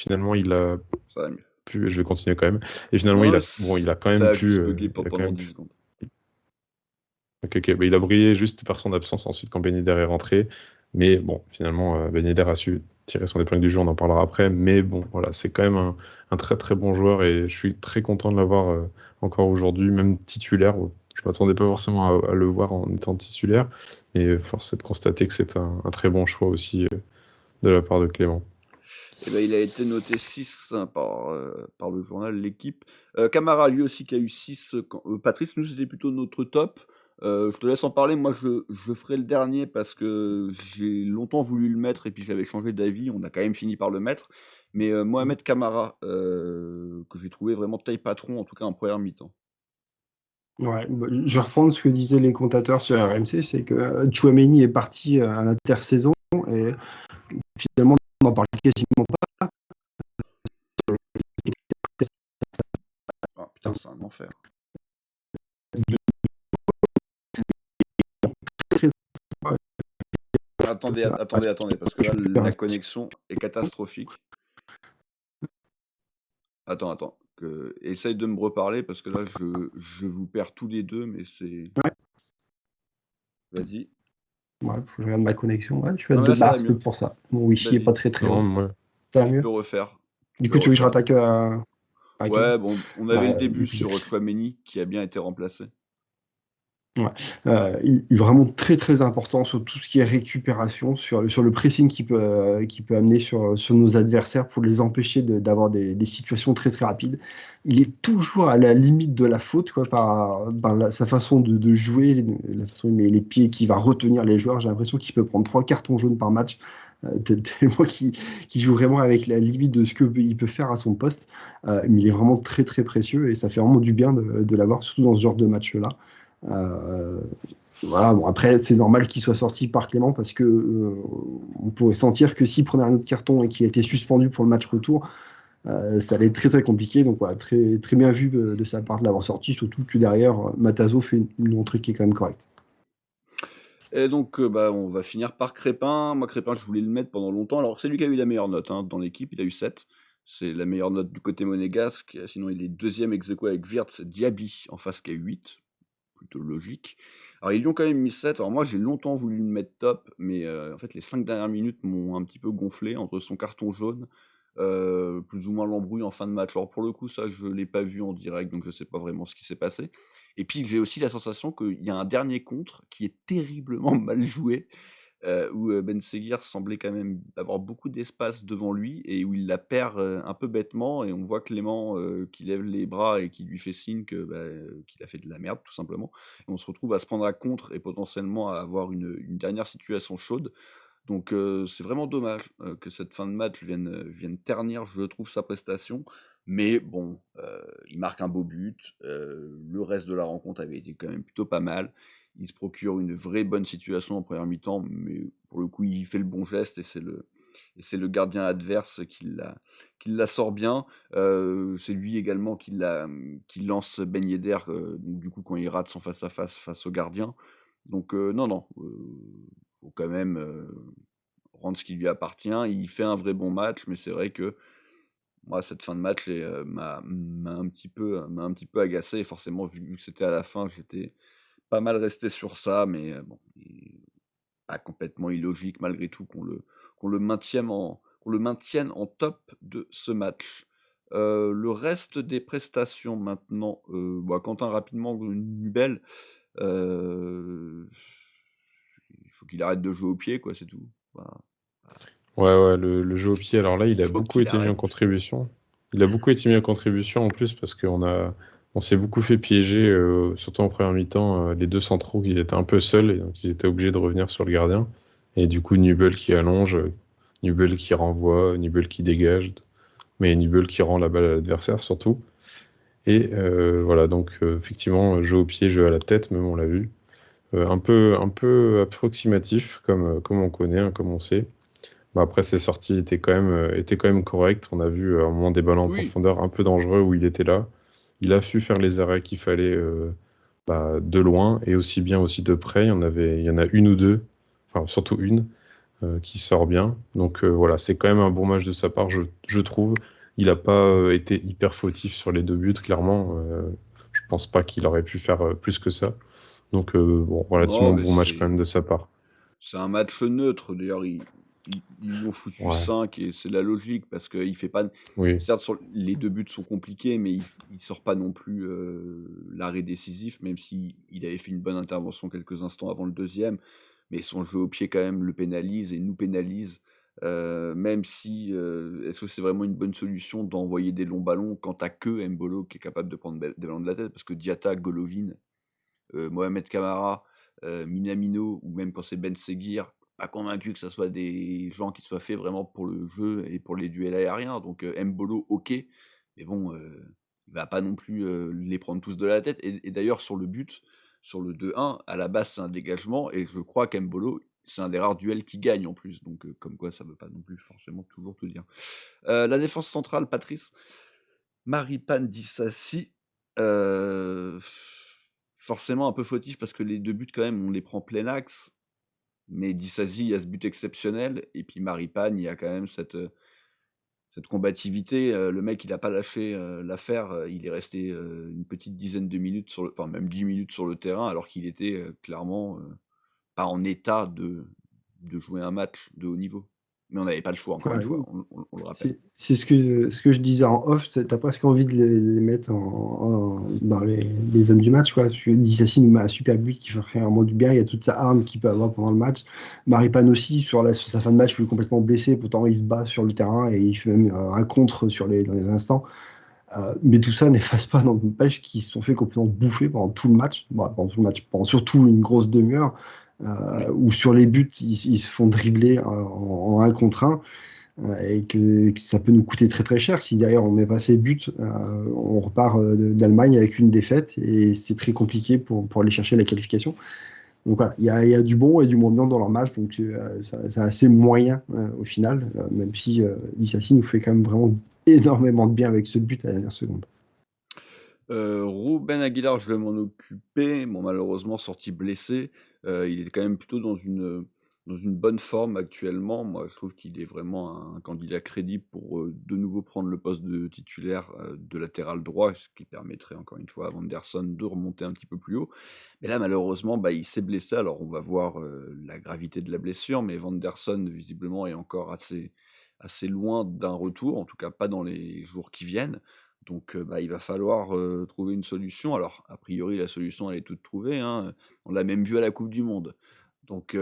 finalement, il a Ça va mieux. pu, je vais continuer quand même. Et finalement, Non, il a quand ça même a pu, juste bugué il a quand pendant même 10 pu. secondes. Ok, bah, il a brillé juste par son absence ensuite quand Ben Yedder est rentré. Mais bon, finalement, Ben Yedder a su tirer son épingle du jeu, on en parlera après. Mais bon, voilà, c'est quand même un très très bon joueur et je suis très content de l'avoir encore aujourd'hui, même titulaire. Je m'attendais pas forcément à le voir en étant titulaire. Et force est de constater que c'est un très bon choix aussi de la part de Clément. Eh ben, il a été noté 6 par le journal L'équipe. Camara, lui aussi, qui a eu 6. Patrice, nous, c'était plutôt notre top. Je te laisse en parler. Moi, je ferai le dernier parce que j'ai longtemps voulu le mettre et puis j'avais changé d'avis. On a quand même fini par le mettre. Mais Mohamed Camara, que j'ai trouvé vraiment taille patron, en tout cas en première mi-temps. Ouais, bah, je vais reprendre ce que disaient les commentateurs sur RMC, c'est que Tchouaméni est parti à l'intersaison et finalement on n'en parle quasiment pas. Ah putain, c'est un enfer. Attendez, parce que là, la connexion est catastrophique. Attends. Essaye de me reparler parce que là, je vous perds tous les deux, mais c'est. Ouais. Vas-y. Ouais, faut que je regarde ma connexion. Ouais, je suis à Non, mais 2 là, ça va bars, c'est mieux. peut-être pour ça. Mon wifi est Vas-y. pas très Non, haut. moi, Ça va Tu mieux? peux refaire. Du coup, tu veux que je rattaque à quel? Ouais, bon, on avait le début du coup, sur Tchouaméni qui a bien été remplacé. Ouais. Il est vraiment très très important sur tout ce qui est récupération, sur le pressing qu'il peut amener sur nos adversaires pour les empêcher d'avoir des situations très très rapides. Il est toujours à la limite de la faute quoi, par sa façon de jouer, la façon dont il met les pieds, qui va retenir les joueurs. J'ai l'impression qu'il peut prendre 3 cartons jaunes par match, tellement qu'il joue vraiment avec la limite de ce qu'il peut faire à son poste. Mais il est vraiment très très précieux et ça fait vraiment du bien de l'avoir, surtout dans ce genre de match-là. Voilà, bon, après, c'est normal qu'il soit sorti par Clément parce que on pourrait sentir que s'il prenait un autre carton et qu'il a été suspendu pour le match retour, ça allait être très très compliqué. Donc voilà, très, très bien vu de sa part de l'avoir sorti, surtout que derrière, Matazo fait une entrée qui est quand même correcte. Et donc, on va finir par Crépin. Moi, Crépin, je voulais le mettre pendant longtemps. Alors, c'est lui qui a eu la meilleure note dans l'équipe. Il a eu 7. C'est la meilleure note du côté monégasque. Sinon, il est deuxième ex aequo avec Wirtz, Diaby en face qui a 8. Plutôt logique. Alors, ils lui ont quand même mis 7. Alors, moi, j'ai longtemps voulu le mettre top, mais en fait, les 5 dernières minutes m'ont un petit peu gonflé entre son carton jaune, plus ou moins l'embrouille en fin de match. Alors, pour le coup, ça, je ne l'ai pas vu en direct, donc je ne sais pas vraiment ce qui s'est passé. Et puis, j'ai aussi la sensation qu'il y a un dernier contre qui est terriblement mal joué, où Ben Seguir semblait quand même avoir beaucoup d'espace devant lui et où il la perd un peu bêtement et on voit Clément qui lève les bras et qui lui fait signe qu'il a fait de la merde tout simplement. Et on se retrouve à se prendre à contre et potentiellement à avoir une dernière situation chaude. Donc c'est vraiment dommage que cette fin de match vienne ternir, je trouve, sa prestation. Mais bon, il marque un beau but. Le reste de la rencontre avait été quand même plutôt pas mal. Il se procure une vraie bonne situation en première mi-temps, mais pour le coup, il fait le bon geste et c'est le gardien adverse qui la sort bien. C'est lui également qui lance Ben Yedder, donc du coup, quand il rate son face-à-face face au gardien. Donc non, faut quand même rendre ce qui lui appartient. Il fait un vrai bon match, mais c'est vrai que moi, cette fin de match m'a un petit peu agacé. Et forcément, vu que c'était à la fin, j'étais pas mal resté sur ça. Mais bon, pas complètement illogique malgré tout qu'on le maintienne en top de ce match. Le reste des prestations maintenant, Quentin, rapidement, Nubel, il faut qu'il arrête de jouer au pied, quoi, c'est tout. Voilà. Ouais, le jeu au pied, alors là, il a Faut beaucoup qu'il été mis en arrête. contribution. Il a beaucoup été mis en contribution en plus parce on s'est beaucoup fait piéger, surtout en première mi-temps, les deux centraux qui étaient un peu seuls et donc ils étaient obligés de revenir sur le gardien. Et du coup, Nubel qui allonge, Nubel qui renvoie, Nubel qui dégage, mais Nubel qui rend la balle à l'adversaire surtout. Et voilà, donc effectivement, jeu au pied, jeu à la tête, même on l'a vu. Un peu approximatif, comme on connaît, hein, comme on sait. Bah, après, ses sorties étaient quand même correctes. On a vu à un moment des ballons en Oui, profondeur un peu dangereux où il était là. Il a su faire les arrêts qu'il fallait de loin et aussi bien aussi de près. Il y en a une ou deux, enfin surtout une, qui sort bien. Donc voilà, c'est quand même un bon match de sa part, je trouve. Il n'a pas été hyper fautif sur les deux buts, clairement. Je pense pas qu'il aurait pu faire plus que ça. Donc bon, non, relativement mais bon match quand même de sa part. c'est un match neutre. D'ailleurs, ils lui ont foutu Ouais, 5 et c'est la logique parce qu'il fait pas. oui, Certes, les deux buts sont compliqués, mais il sort pas non plus l'arrêt décisif, même si il avait fait une bonne intervention quelques instants avant le deuxième. Mais son jeu au pied, quand même, le pénalise et nous pénalise. Même si, est-ce que c'est vraiment une bonne solution d'envoyer des longs ballons quand t'as que Mbolo qui est capable de prendre des ballons de la tête? Parce que Diatta, Golovin, Mohamed Kamara, Minamino ou même quand c'est Ben Seguir, pas convaincu que ça soit des gens qui soient faits vraiment pour le jeu et pour les duels aériens. Donc Mbolo, ok, mais bon, il va pas non plus les prendre tous de la tête. Et d'ailleurs, sur le but, sur le 2-1, à la base, c'est un dégagement et je crois qu'Mbolo, c'est un des rares duels qui gagne en plus. Donc, comme quoi, ça veut pas non plus forcément toujours tout dire. La défense centrale, Patrice, Maripane Dissassi, euh, forcément un peu fautif parce que les deux buts, quand même, on les prend plein axe. Mais Dissasi, il y a ce but exceptionnel. Et puis Maripane, il y a quand même cette combativité. Le mec, il n'a pas lâché l'affaire. Il est resté une petite dizaine de minutes, enfin même 10 minutes sur le terrain, alors qu'il était clairement pas en état de jouer un match de haut niveau. Mais on n'avait pas le choix, encore une Ouais, fois, on le rappelle. c'est ce que je disais en off, t'as presque envie de les mettre dans les hommes du match, quoi. Parce que Disasi nous met un super but qui fait vraiment du bien, il y a toute sa arme qu'il peut avoir pendant le match. Maripane aussi, sur sa fin de match, il est complètement blessé, pourtant il se bat sur le terrain et il fait même un contre dans les instants. Mais tout ça n'efface pas n'empêche qu'ils se sont fait complètement bouffer pendant tout le match, pendant surtout une grosse demi-heure, Oui. où sur les buts, ils se font dribbler en 1 contre 1. Et que ça peut nous coûter très très cher. Si derrière on met pas ses buts, on repart d'Allemagne avec une défaite et c'est très compliqué pour aller chercher la qualification. Donc voilà, il y a du bon et du moins bien dans leur match, donc c'est assez moyen au final, même si Disasi nous fait quand même vraiment énormément de bien avec ce but à la dernière seconde. Ruben Aguilar, je vais m'en occuper. Bon, malheureusement, sorti blessé. Il est quand même plutôt dans une bonne forme actuellement. Moi, je trouve qu'il est vraiment un candidat crédible pour de nouveau prendre le poste de titulaire de latéral droit, ce qui permettrait encore une fois à Vanderson de remonter un petit peu plus haut. Mais là, malheureusement, il s'est blessé. Alors, on va voir la gravité de la blessure, mais Vanderson, visiblement, est encore assez loin d'un retour, en tout cas pas dans les jours qui viennent. Donc, il va falloir trouver une solution. Alors, a priori, la solution, elle est toute trouvée, hein. On l'a même vu à la Coupe du Monde. Donc,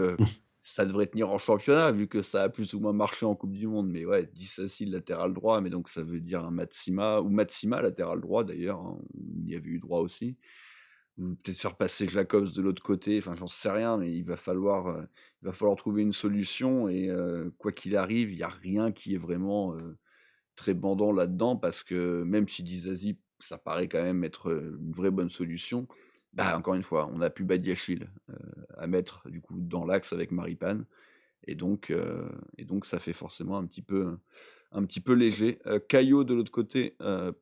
ça devrait tenir en championnat, vu que ça a plus ou moins marché en Coupe du Monde. Mais ouais, Disasi, latéral droit, mais donc ça veut dire un Matsima, ou Matsima, latéral droit d'ailleurs, hein, on y avait eu droit aussi. Ou peut-être faire passer Jacobs de l'autre côté, enfin, j'en sais rien, mais il va falloir trouver une solution. Et quoi qu'il arrive, il n'y a rien qui est vraiment très bandant là-dedans parce que même si Disasi, ça paraît quand même être une vraie bonne solution, encore une fois, on n'a plus Badiachil à mettre du coup dans l'axe avec Maripane et donc ça fait forcément un petit peu léger. Caillot de l'autre côté, ouais,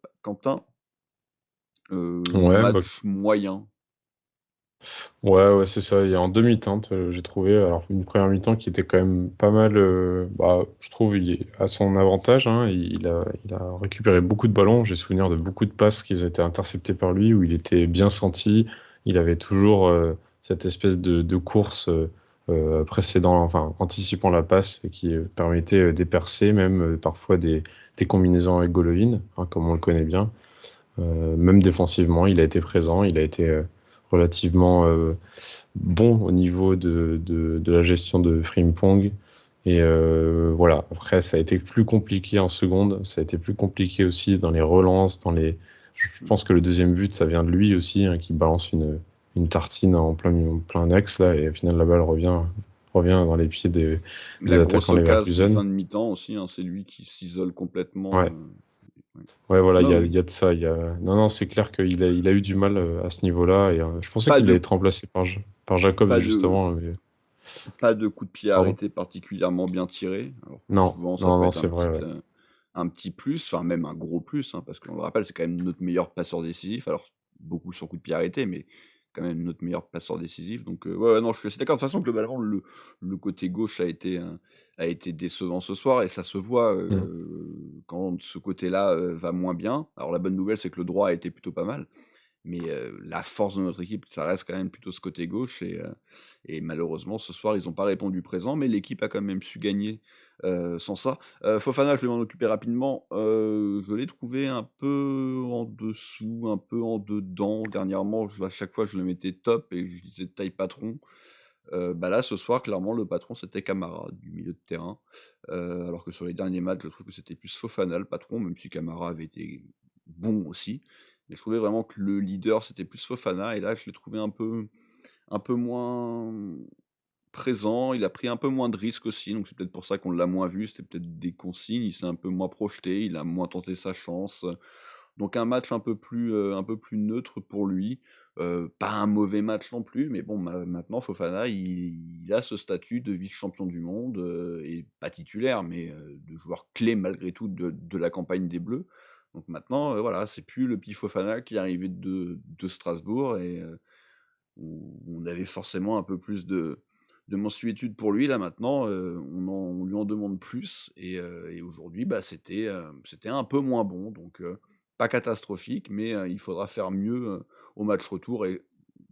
bah, match moyen. Ouais, c'est ça. Et en demi-teinte, j'ai trouvé alors une première mi-temps qui était quand même pas mal. Je trouve il est à son avantage, hein. Il a récupéré beaucoup de ballons. J'ai souvenir de beaucoup de passes qui ont été interceptées par lui, où il était bien senti. Il avait toujours cette espèce de course précédant, enfin anticipant la passe, et qui permettait des percées, même parfois des combinaisons avec Golovin, hein, comme on le connaît bien. Même défensivement, il a été présent, il a été relativement bon au niveau de la gestion de Frimpong. Et voilà, après, ça a été plus compliqué en seconde, ça a été plus compliqué aussi dans les relances, Je pense que le deuxième but, ça vient de lui aussi, hein, qui balance une tartine en plein axe, là, et au final, la balle revient dans les pieds des La grosse attaquants occasion de Leverkusen. fin de mi-temps aussi, hein, c'est lui qui s'isole complètement. Ouais. Ouais. Ouais, voilà, Non, mais il y a de ça. Non, non, c'est clair qu'il a eu du mal à ce niveau-là. Et je pensais pas qu'il allait de, être remplacé par Jacobs, pas de, justement. Mais... pas de coup de pied Pardon. arrêté particulièrement bien tiré. Alors, Non, souvent, ça non, peut non, être c'est vrai. Ouais. un petit plus, enfin même un gros plus, hein, parce qu'on le rappelle, c'est quand même notre meilleur passeur décisif. Alors, beaucoup sur coup de pied arrêté, mais quand même notre meilleur passeur décisif. Donc, ouais, non, je suis assez d'accord. De toute façon, globalement, le côté gauche a été décevant ce soir, et ça se voit Mm. quand ce côté-là va moins bien. Alors, la bonne nouvelle, c'est que le droit a été plutôt pas mal. Mais la force de notre équipe, ça reste quand même plutôt ce côté gauche. Et malheureusement, ce soir, ils n'ont pas répondu présent, mais l'équipe a quand même su gagner sans ça. Fofana, je vais m'en occuper rapidement. Je l'ai trouvé un peu en dessous, un peu en dedans. Dernièrement, à chaque fois, je le mettais top et je disais taille patron. Bah là, ce soir, clairement, le patron, c'était Camara, du milieu de terrain. Alors que sur les derniers matchs, je trouve que c'était plus Fofana, le patron, même si Camara avait été bon aussi. Mais je trouvais vraiment que le leader, c'était plus Fofana. Et là, je l'ai trouvé un peu moins présent. Il a pris un peu moins de risques aussi. Donc c'est peut-être pour ça qu'on l'a moins vu. C'était peut-être des consignes. Il s'est un peu moins projeté. Il a moins tenté sa chance. Donc un match un peu plus neutre pour lui. Pas un mauvais match non plus. Mais bon, maintenant, Fofana, il a ce statut de vice-champion du monde. Et pas titulaire, mais de joueur clé malgré tout de la campagne des Bleus. Donc maintenant, voilà, c'est plus le petit Fofana qui est arrivé de Strasbourg et où on avait forcément un peu plus de mensuétude pour lui. Là maintenant, on lui en demande plus et aujourd'hui, bah, c'était un peu moins bon. Donc pas catastrophique, mais il faudra faire mieux au match retour et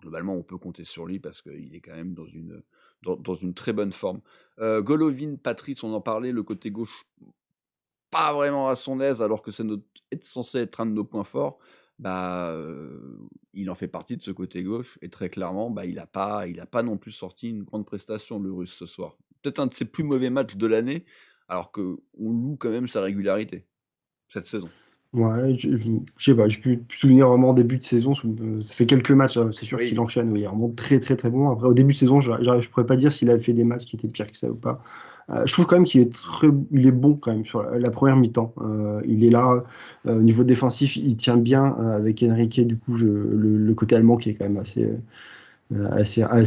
globalement, on peut compter sur lui parce qu'il est quand même dans une très bonne forme. Golovin, Patrice, on en parlait, le côté gauche pas vraiment à son aise alors que est censé être un de nos points forts, bah, il en fait partie de ce côté gauche et très clairement, bah, il a pas non plus sorti une grande prestation, le Russe, ce soir. Peut-être un de ses plus mauvais matchs de l'année, alors qu'on loue quand même sa régularité, cette saison. Ouais, je sais pas, j'ai plus souvenir vraiment début de saison. Ça fait quelques matchs, c'est sûr qu'il Oui. enchaîne. Oui, il est vraiment très très très bon. Après, au début de saison, je pourrais pas dire s'il avait fait des matchs qui étaient pires que ça ou pas. Je trouve quand même il est bon quand même sur la première mi-temps. Il est là au niveau défensif, il tient bien avec Enrique. Du coup, le côté allemand qui est quand même assez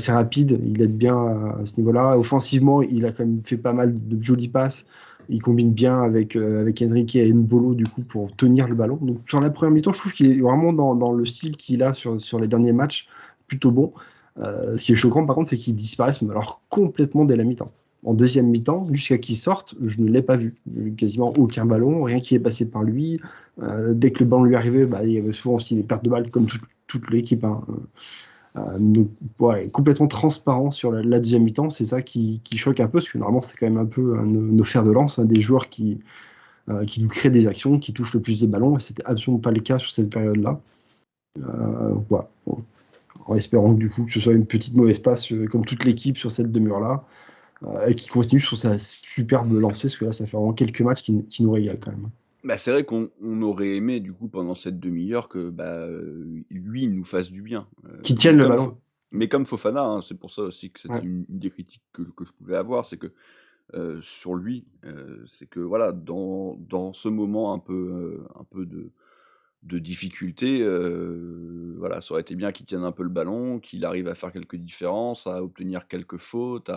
rapide. Il aide bien à ce niveau-là. Offensivement, il a quand même fait pas mal de jolies passes. Il combine bien avec Enrique et N'Bolo du coup pour tenir le ballon. Donc sur la première mi-temps, je trouve qu'il est vraiment dans le style qu'il a sur les derniers matchs, plutôt bon. Ce qui est choquant par contre, c'est qu'il disparaisse mais alors complètement dès la mi-temps. En deuxième mi-temps, jusqu'à qu'il sorte, je ne l'ai pas vu. Quasiment aucun ballon, rien qui est passé par lui. Dès que le ballon lui arrivait, bah, il y avait souvent aussi des pertes de balles comme toute l'équipe, hein. Donc, ouais, complètement transparent sur la deuxième mi-temps, c'est ça qui choque un peu, parce que normalement c'est quand même un peu nos fers de lance, hein, des joueurs qui nous créent des actions, qui touchent le plus de ballons, et c'était absolument pas le cas sur cette période-là. Voilà. Bon. En espérant que du coup que ce soit une petite mauvaise passe comme toute l'équipe sur cette demi-heure-là, et qui continue sur sa superbe lancée, parce que là ça fait vraiment quelques matchs qui nous régalent quand même. Bah, c'est vrai qu'on aurait aimé, du coup, pendant cette demi-heure, que bah, lui, il nous fasse du bien. Qui tiennent le ballon. Mais comme Fofana, hein, c'est pour ça aussi que c'était Ouais. une des critiques que je pouvais avoir, c'est que sur lui, c'est que voilà, dans ce moment un peu de difficulté, voilà, ça aurait été bien qu'il tienne un peu le ballon, qu'il arrive à faire quelques différences, à obtenir quelques fautes,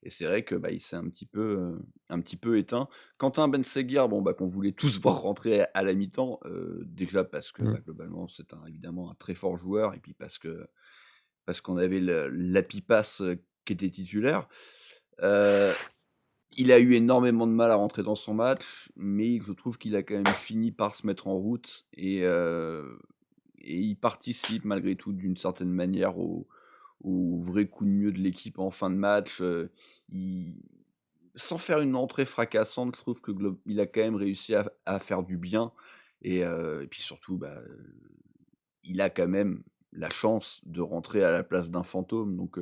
et c'est vrai que bah, il s'est un petit peu éteint. Quentin Benseghir, bon, bah, qu'on voulait tous voir rentrer à la mi-temps, déjà parce que Mm. bah, globalement c'est évidemment un très fort joueur, et puis parce que parce qu'on avait Lapipas qui était titulaire. Il a eu énormément de mal à rentrer dans son match, mais je trouve qu'il a quand même fini par se mettre en route et il participe malgré tout d'une certaine manière au vrai coup de mieux de l'équipe en fin de match. Sans faire une entrée fracassante, je trouve qu'il a quand même réussi à faire du bien. Et puis surtout, il a quand même la chance de rentrer à la place d'un fantôme. Donc,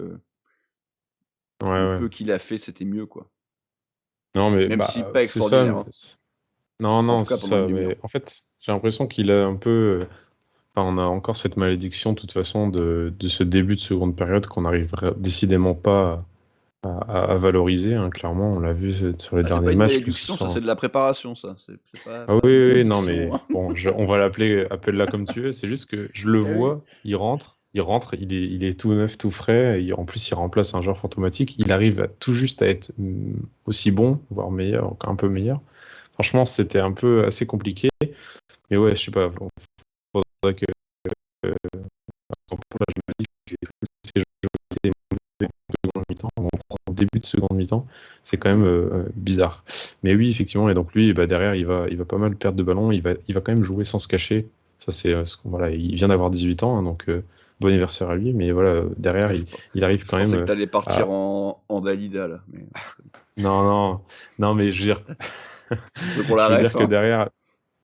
Ouais, le ouais. peu qu'il a fait, c'était mieux, quoi. Non, mais Même si pas c'est ça. extraordinaire. Hein. Non, En non, tout cas, c'est pendant une ça. demi-heure. Mais en fait, j'ai l'impression qu'il a un peu. Enfin, on a encore cette malédiction, de toute façon, de ce début de seconde période qu'on n'arrive décidément pas à valoriser. Hein. Clairement, on l'a vu sur les Ah, c'est pas derniers une matchs, que ce malédiction, ça, soit. c'est de la préparation, ça. C'est pas Ah oui, une oui, oui, non, malédiction. mais Hein. bon, on va appelle-la comme tu veux. C'est juste que je le vois, il rentre, il est tout neuf, tout frais. En plus, il remplace un joueur fantomatique. Il arrive tout juste à être aussi bon, voire meilleur, encore un peu meilleur. Franchement, c'était un peu assez compliqué. Mais ouais, je sais pas. Faudrait que là, je me dis que ces joueurs étaient mauvais en seconde mi-temps, en début de seconde mi-temps, c'est quand même bizarre. Mais oui, effectivement, et donc lui, derrière, il va pas mal perdre de ballon, il va quand même jouer sans se cacher. Ça, c'est voilà, il vient d'avoir 18 ans, hein, donc bon anniversaire à lui, mais voilà, derrière, Ah, il arrive je quand pensais que même t'allais partir à... en Dalida, là. Mais Non, non, non, mais je veux dire, c'est pour la je veux ref, dire que hein, derrière,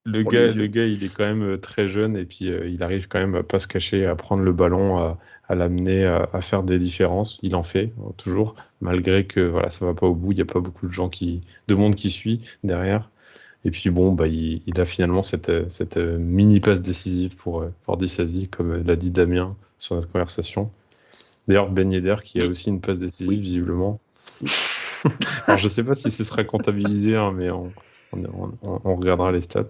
pour les le vieux. gars, il est quand même très jeune et puis il arrive quand même à pas se cacher, à prendre le ballon, à l'amener, à faire des différences. Il en fait toujours, malgré que voilà, ça va pas au bout. Il y a pas beaucoup de monde qui suit derrière. Et puis bon, il a finalement cette mini passe décisive pour Disasi, comme l'a dit Damien sur notre conversation. D'ailleurs, Ben Yedder qui a Oui. aussi une passe décisive Oui. visiblement. Alors je sais pas si ce sera comptabilisé, hein, mais on regardera les stats.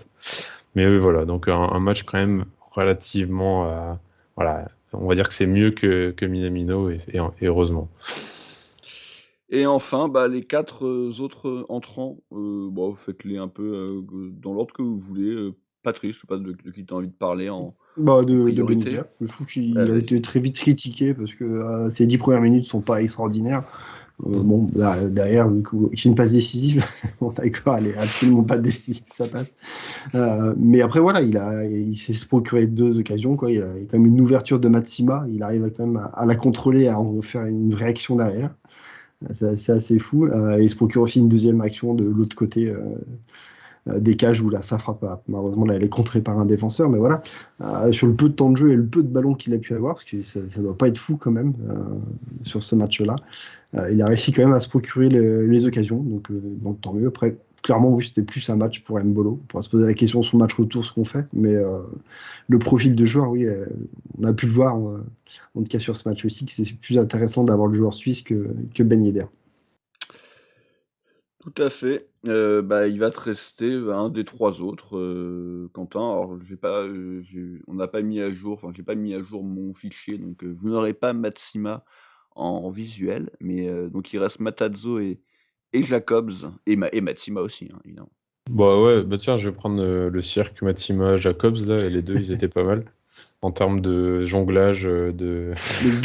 Mais oui, voilà, donc un match quand même relativement, voilà, on va dire que c'est mieux que Minamino et heureusement. Et enfin, les 4 autres entrants, faites-les un peu dans l'ordre que vous voulez. Patrice, je sais pas de qui tu as envie de parler en De Ben priorité. Yedder. Je trouve qu'il a Vas-y. été très vite critiqué parce que ses 10 premières minutes sont pas extraordinaires. Bon, derrière, du coup, qu'il y ait une passe décisive, bon, d'accord, elle est absolument pas décisive, ça passe. Mais après, voilà, il s'est procuré 2 occasions, quoi. Il y a quand même une ouverture de Matsima, il arrive quand même à la contrôler, à en faire une vraie action derrière. C'est assez fou. Et il se procure aussi une deuxième action de l'autre côté des cages où là, ça frappe pas. Malheureusement, là, elle est contrée par un défenseur, mais voilà. Sur le peu de temps de jeu et le peu de ballons qu'il a pu avoir, parce que ça doit pas être fou quand même sur ce match-là, il a réussi quand même à se procurer les occasions, donc tant mieux. Après, clairement, oui, c'était plus un match pour Mbolo. On pourra se poser la question sur le match retour, ce qu'on fait, mais le profil de joueur, oui, on a pu le voir, en tout cas sur ce match aussi, que c'est plus intéressant d'avoir le joueur suisse que Ben Yedder. Tout à fait. Il va te rester un des 3 autres, Quentin. Alors, on n'a pas mis à jour, enfin, j'ai pas mis à jour mon fichier, donc vous n'aurez pas Matsima en visuel, mais donc il reste Matazzo et Jacobs, et Matsima aussi, hein, évidemment. Bah ouais, tiens, je vais prendre le cirque Matsima Jacobs, là, et les deux, ils étaient pas mal. En termes de jonglage, De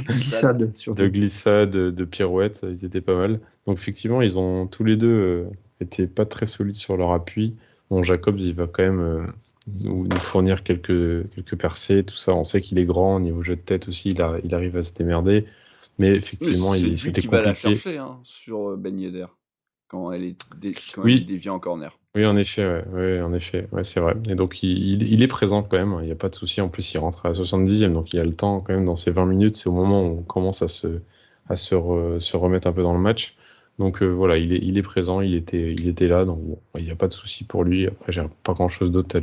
glissade, surtout. de glissade, de pirouette, ils étaient pas mal. Donc effectivement, ils ont tous les deux été pas très solides sur leur appui. Bon, Jacobs, il va quand même nous fournir quelques percées, tout ça. On sait qu'il est grand, au niveau jeu de tête aussi, il arrive à se démerder. Mais Mais effectivement, c'est lui c'était qui va la compliqué. chercher, hein, sur Ben Yedder, quand elle est Oui. déviée en corner. Oui, en effet, ouais, en effet, ouais, c'est vrai. Et donc, il est présent quand même, il n'y a pas de souci. En plus, il rentre à la 70e, donc il a le temps quand même dans ces 20 minutes. C'est au moment où on commence à se remettre un peu dans le match. Donc voilà, il est présent, il était là, donc bon, il n'y a pas de souci pour lui. Après, j'ai pas grand-chose d'autre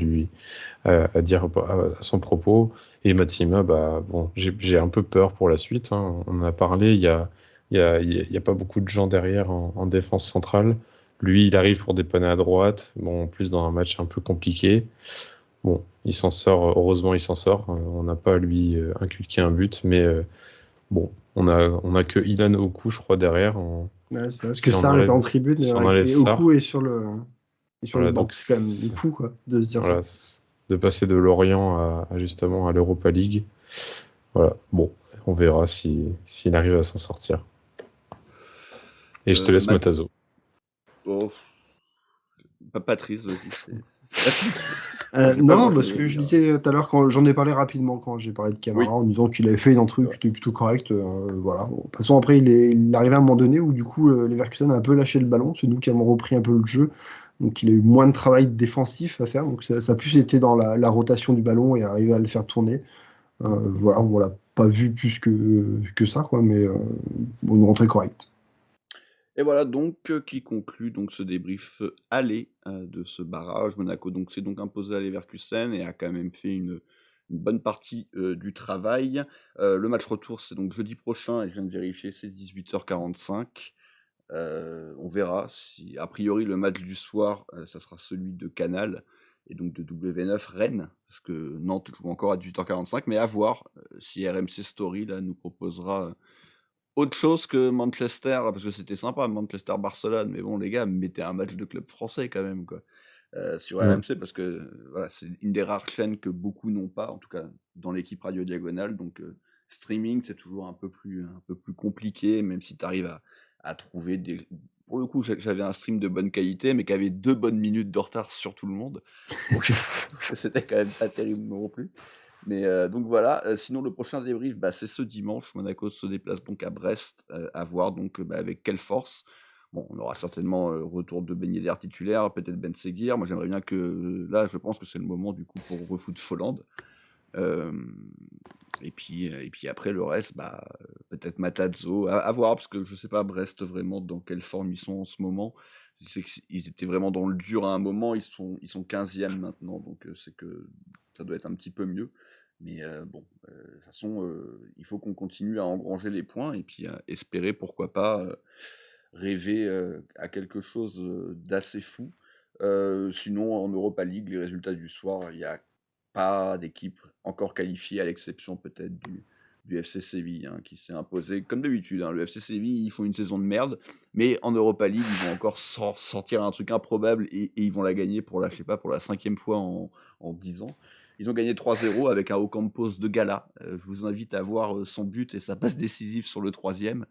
à dire à son propos. Et Matsima, bon, j'ai un peu peur pour la suite. Hein. On en a parlé, il y a pas beaucoup de gens derrière en défense centrale. Lui, il arrive pour dépanner à droite. Bon, en plus, dans un match un peu compliqué. Bon, il s'en sort. Heureusement, il s'en sort. On n'a pas à lui inculqué un but. Mais bon, on a que Ilan Oku, je crois, derrière. Ouais, c'est parce si que on Sarr est enlève- en tribune si on et enlève Sarr, Oku est sur le voilà, banc. donc C'est quand même fou, quoi, de se dire de passer de Lorient à justement à l'Europa League. Voilà. Bon, on verra s'il arrive à s'en sortir. Et je te laisse Matazo. Oh, Patrice, vas-y. Non, parce que je disais tout à l'heure, quand j'en ai parlé rapidement quand j'ai parlé de Camara, en disant qu'il avait fait un truc qui était plutôt correct. Voilà. Bon, de toute façon, après, il est arrivé à un moment donné où, du coup, Leverkusen a un peu lâché le ballon. C'est nous qui avons repris un peu le jeu. Donc, il a eu moins de travail défensif à faire. Donc, ça a plus été dans la rotation du ballon et arriver à le faire tourner. Voilà, on l'a pas vu plus que ça, quoi, mais une rentrée correcte. Et voilà donc qui conclut donc ce débrief aller de ce barrage. Monaco donc s'est donc imposé à Leverkusen et a quand même fait une bonne partie du travail. Le match retour c'est donc jeudi prochain et je viens de vérifier, c'est 18h45. On verra si a priori le match du soir ça sera celui de Canal et donc de W9 Rennes, parce que Nantes joue encore à 18h45, mais à voir si RMC Story là nous proposera autre chose que Manchester, parce que c'était sympa, Manchester-Barcelone, mais bon, les gars, mettez un match de club français quand même, quoi, sur RMC, parce que voilà, c'est une des rares chaînes que beaucoup n'ont pas, en tout cas dans l'équipe Radio Diagonale, donc streaming, c'est toujours un peu plus compliqué, même si tu arrives à trouver des... Pour le coup, j'avais un stream de bonne qualité, mais qui avait 2 bonnes minutes de retard sur tout le monde, donc c'était quand même pas terrible non plus. Mais donc voilà, sinon le prochain débrief, c'est ce dimanche. Monaco se déplace donc à Brest, à voir donc avec quelle force. Bon, on aura certainement retour de Ben Yedder titulaire, peut-être Ben Seguir. Moi j'aimerais bien que, là je pense que c'est le moment du coup pour refoutre Folland. Et puis après le reste, peut-être Matazo, à voir, parce que je sais pas Brest vraiment dans quelle forme ils sont en ce moment. Je sais qu'ils étaient vraiment dans le dur à un moment, ils sont 15e maintenant, donc c'est que ça doit être un petit peu mieux. Mais bon, de toute façon, il faut qu'on continue à engranger les points et puis espérer, pourquoi pas, rêver à quelque chose d'assez fou. Sinon, en Europa League, les résultats du soir, il n'y a pas d'équipe encore qualifiée, à l'exception peut-être du FC Séville, qui s'est imposé comme d'habitude. Le FC Séville, ils font une saison de merde, mais en Europa League, ils vont encore sortir un truc improbable et ils vont la gagner pour la 5e fois en 10 ans. Ils ont gagné 3-0 avec un Ocampos de gala. Je vous invite à voir son but et sa passe décisive sur le 3e.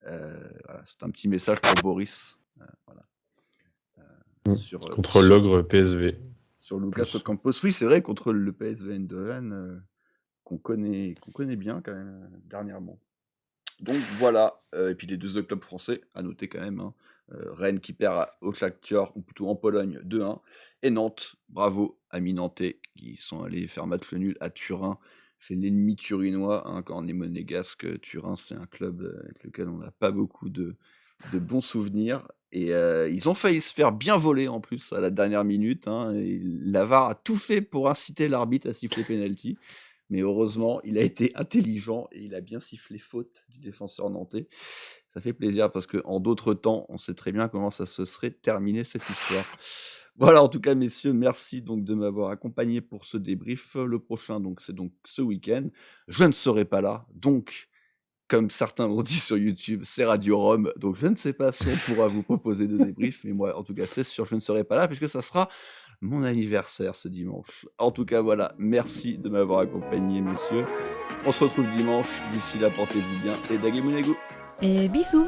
Voilà, c'est un petit message pour Boris. Voilà. Contre l'ogre PSV. Sur Lucas Ocampos. Oui, c'est vrai, contre le PSV Eindhoven, qu'on connaît bien quand même dernièrement. Donc voilà, et puis les 2 clubs français, à noter quand même, Rennes qui perd au Shakhtar, ou plutôt en Pologne, 2-1, et Nantes, bravo, amis nantais, qui sont allés faire match nul à Turin, c'est l'ennemi turinois, quand on est monégasque. Turin, c'est un club avec lequel on n'a pas beaucoup de bons souvenirs, et ils ont failli se faire bien voler en plus à la dernière minute, et la VAR a tout fait pour inciter l'arbitre à siffler penalty. Mais heureusement, il a été intelligent et il a bien sifflé faute du défenseur nantais. Ça fait plaisir parce qu'en d'autres temps, on sait très bien comment ça se serait terminé cette histoire. Voilà, en tout cas, messieurs, merci donc de m'avoir accompagné pour ce débrief. Le prochain, donc, c'est donc ce week-end. Je ne serai pas là, donc, comme certains l'ont dit sur YouTube, c'est Radio Rome. Donc, je ne sais pas si on pourra vous proposer de débrief, mais moi, en tout cas, c'est sûr, je ne serai pas là puisque ça sera mon anniversaire ce dimanche. En tout cas, voilà, merci de m'avoir accompagné, messieurs. On se retrouve dimanche. D'ici là, portez-vous bien et Dagemunego. Et bisous.